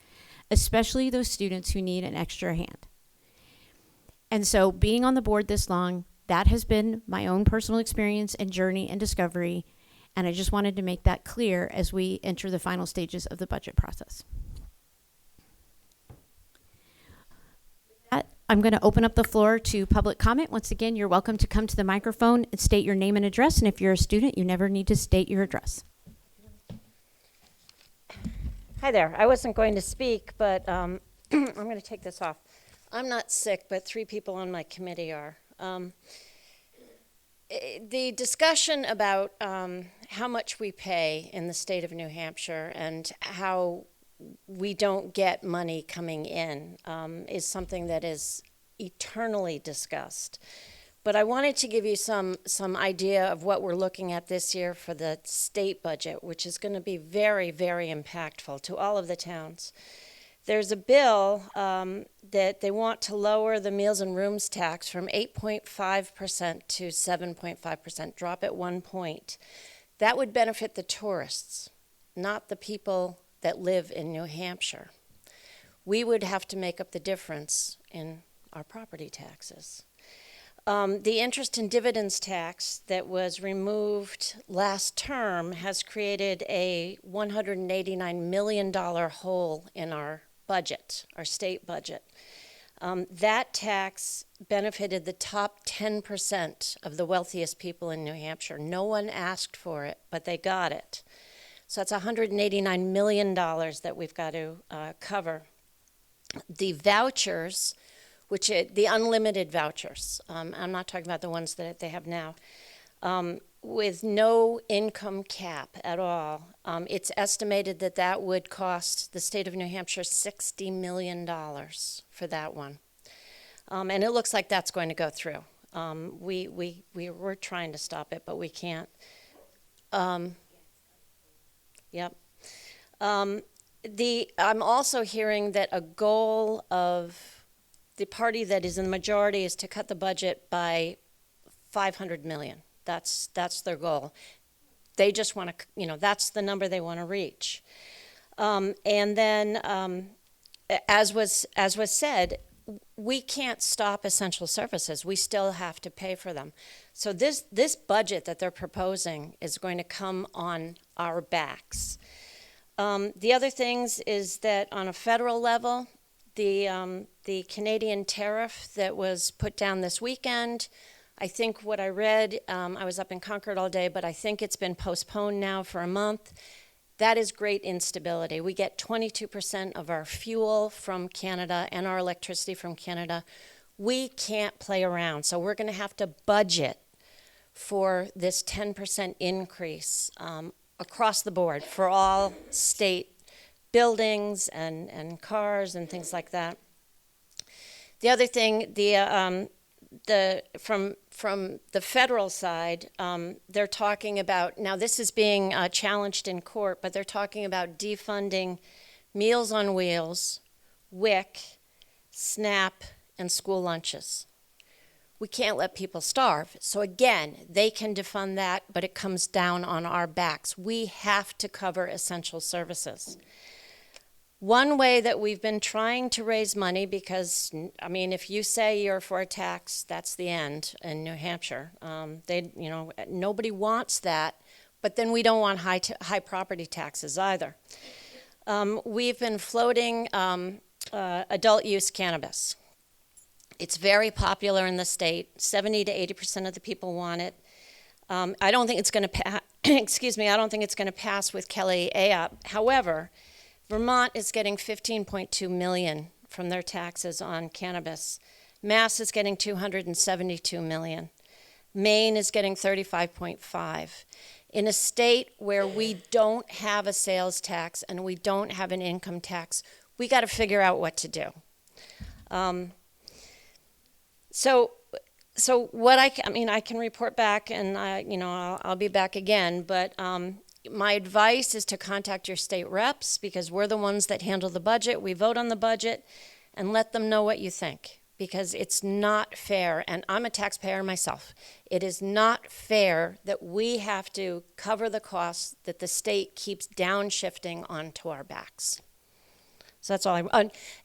especially those students who need an extra hand. And so being on the board this long, that has been my own personal experience and journey and discovery, and I just wanted to make that clear as we enter the final stages of the budget process. I'm going to open up the floor to public comment. Once again, you're welcome to come to the microphone and state your name and address. And if you're a student, you never need to state your address. Hi there. I wasn't going to speak, but I'm going to take this off. I'm not sick, but 3 people on my committee are. The discussion about how much we pay in the state of New Hampshire and how we don't get money coming in is something that is eternally discussed. But I wanted to give you some idea of what we're looking at this year for the state budget, which is going to be very, very impactful to all of the towns. There's a bill that they want to lower the meals and rooms tax from 8.5% to 7.5%, drop it 1 point. That would benefit the tourists, not the people that live in New Hampshire. We would have to make up the difference in our property taxes. The interest and dividends tax that was removed last term has created a $189 million hole in our budget, our state budget. That tax benefited the top 10% of the wealthiest people in New Hampshire. No one asked for it, but they got it. So that's $189 million that we've got to cover. The vouchers, the unlimited vouchers, I'm not talking about the ones that they have now, with no income cap at all, it's estimated that that would cost the state of New Hampshire $60 million for that one. And it looks like that's going to go through. We're trying to stop it, but we can't. Yep. I'm also hearing that a goal of the party that is in the majority is to cut the budget by $500 million. That's their goal. They just want to, that's the number they want to reach. And then, as was said, we can't stop essential services. We still have to pay for them. So this budget that they're proposing is going to come on our backs. The other things is that on a federal level, the Canadian tariff that was put down this weekend, I think what I read, I was up in Concord all day, but I think it's been postponed now for a month. That is great instability. We get 22% of our fuel from Canada and our electricity from Canada. We can't play around, so we're going to have to budget for this 10% increase across the board for all state buildings and cars and things like that. The other thing, from the federal side, they're talking about, now this is being challenged in court, but they're talking about defunding Meals on Wheels, WIC, SNAP, and school lunches. We can't let people starve. So again, they can defund that, but it comes down on our backs. We have to cover essential services. One way that we've been trying to raise money, because, if you say you're for a tax, that's the end in New Hampshire. Nobody wants that, but then we don't want high property taxes either. We've been floating adult use cannabis. It's very popular in the state. 70 to 80% of the people want it. I don't think it's going to I don't think it's going to pass with Kelly Ayotte. However, Vermont is getting $15.2 million from their taxes on cannabis. Mass is getting $272 million. Maine is getting $35.5. In a state where we don't have a sales tax and we don't have an income tax, we got to figure out what to do. So what I can report back, and I'll be back again, but my advice is to contact your state reps, because we're the ones that handle the budget. We vote on the budget, and let them know what you think, because it's not fair, and I'm a taxpayer myself. It is not fair that we have to cover the costs that the state keeps downshifting onto our backs. So that's all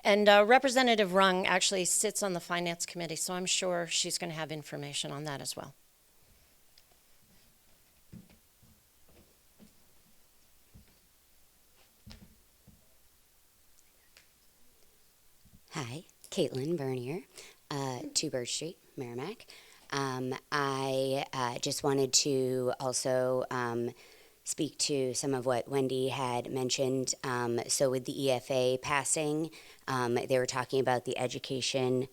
and Representative Rung actually sits on the Finance Committee, so I'm sure she's going to have information on that as well. Hi, Caitlin Bernier, 2 Birch Street, Merrimack. I just wanted to also speak to some of what Wendy had mentioned. So with the EFA passing, they were talking about the education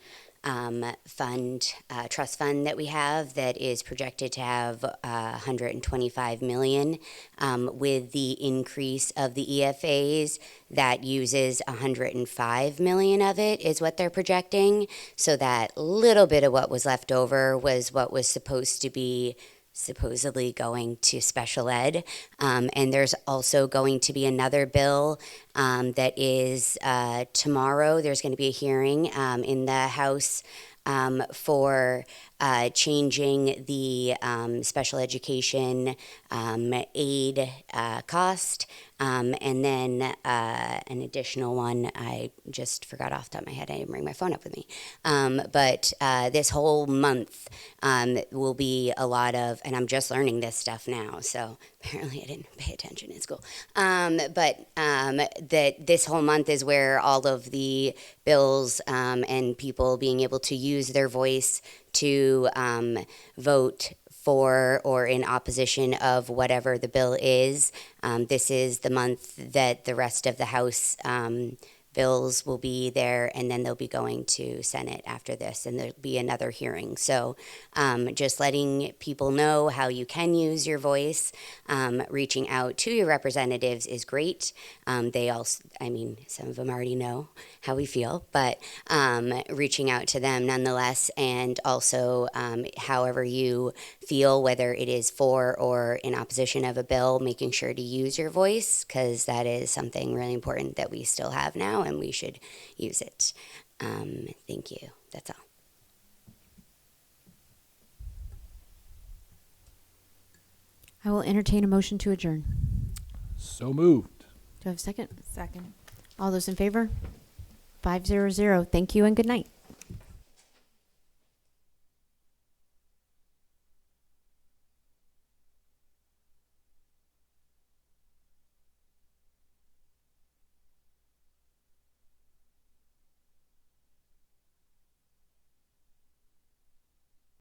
trust fund that we have that is projected to have 125 million. With the increase of the EFAs, that uses 105 million of it is what they're projecting. So that little bit of what was left over was what was supposed to be supposedly going to special ed. And there's also going to be another bill that is tomorrow. There's going to be a hearing in the House for changing the special education aid cost. And then an additional one, I just forgot off the top of my head. I didn't bring my phone up with me. But this whole month will be a lot of, and I'm just learning this stuff now, so apparently I didn't pay attention in school. But that this whole month is where all of the bills and people being able to use their voice to vote for or in opposition of whatever the bill is. This is the month that the rest of the House bills will be there, and then they'll be going to Senate after this, and there'll be another hearing. So just letting people know how you can use your voice, reaching out to your representatives is great. They also, I mean, some of them already know how we feel, but reaching out to them nonetheless, and also however you feel, whether it is for or in opposition of a bill, making sure to use your voice, because that is something really important that we still have now, and we should use it. Thank you. That's all. I will entertain a motion to adjourn. So moved. Do I have a second? Second. All those in favor? 500. Thank you and good night.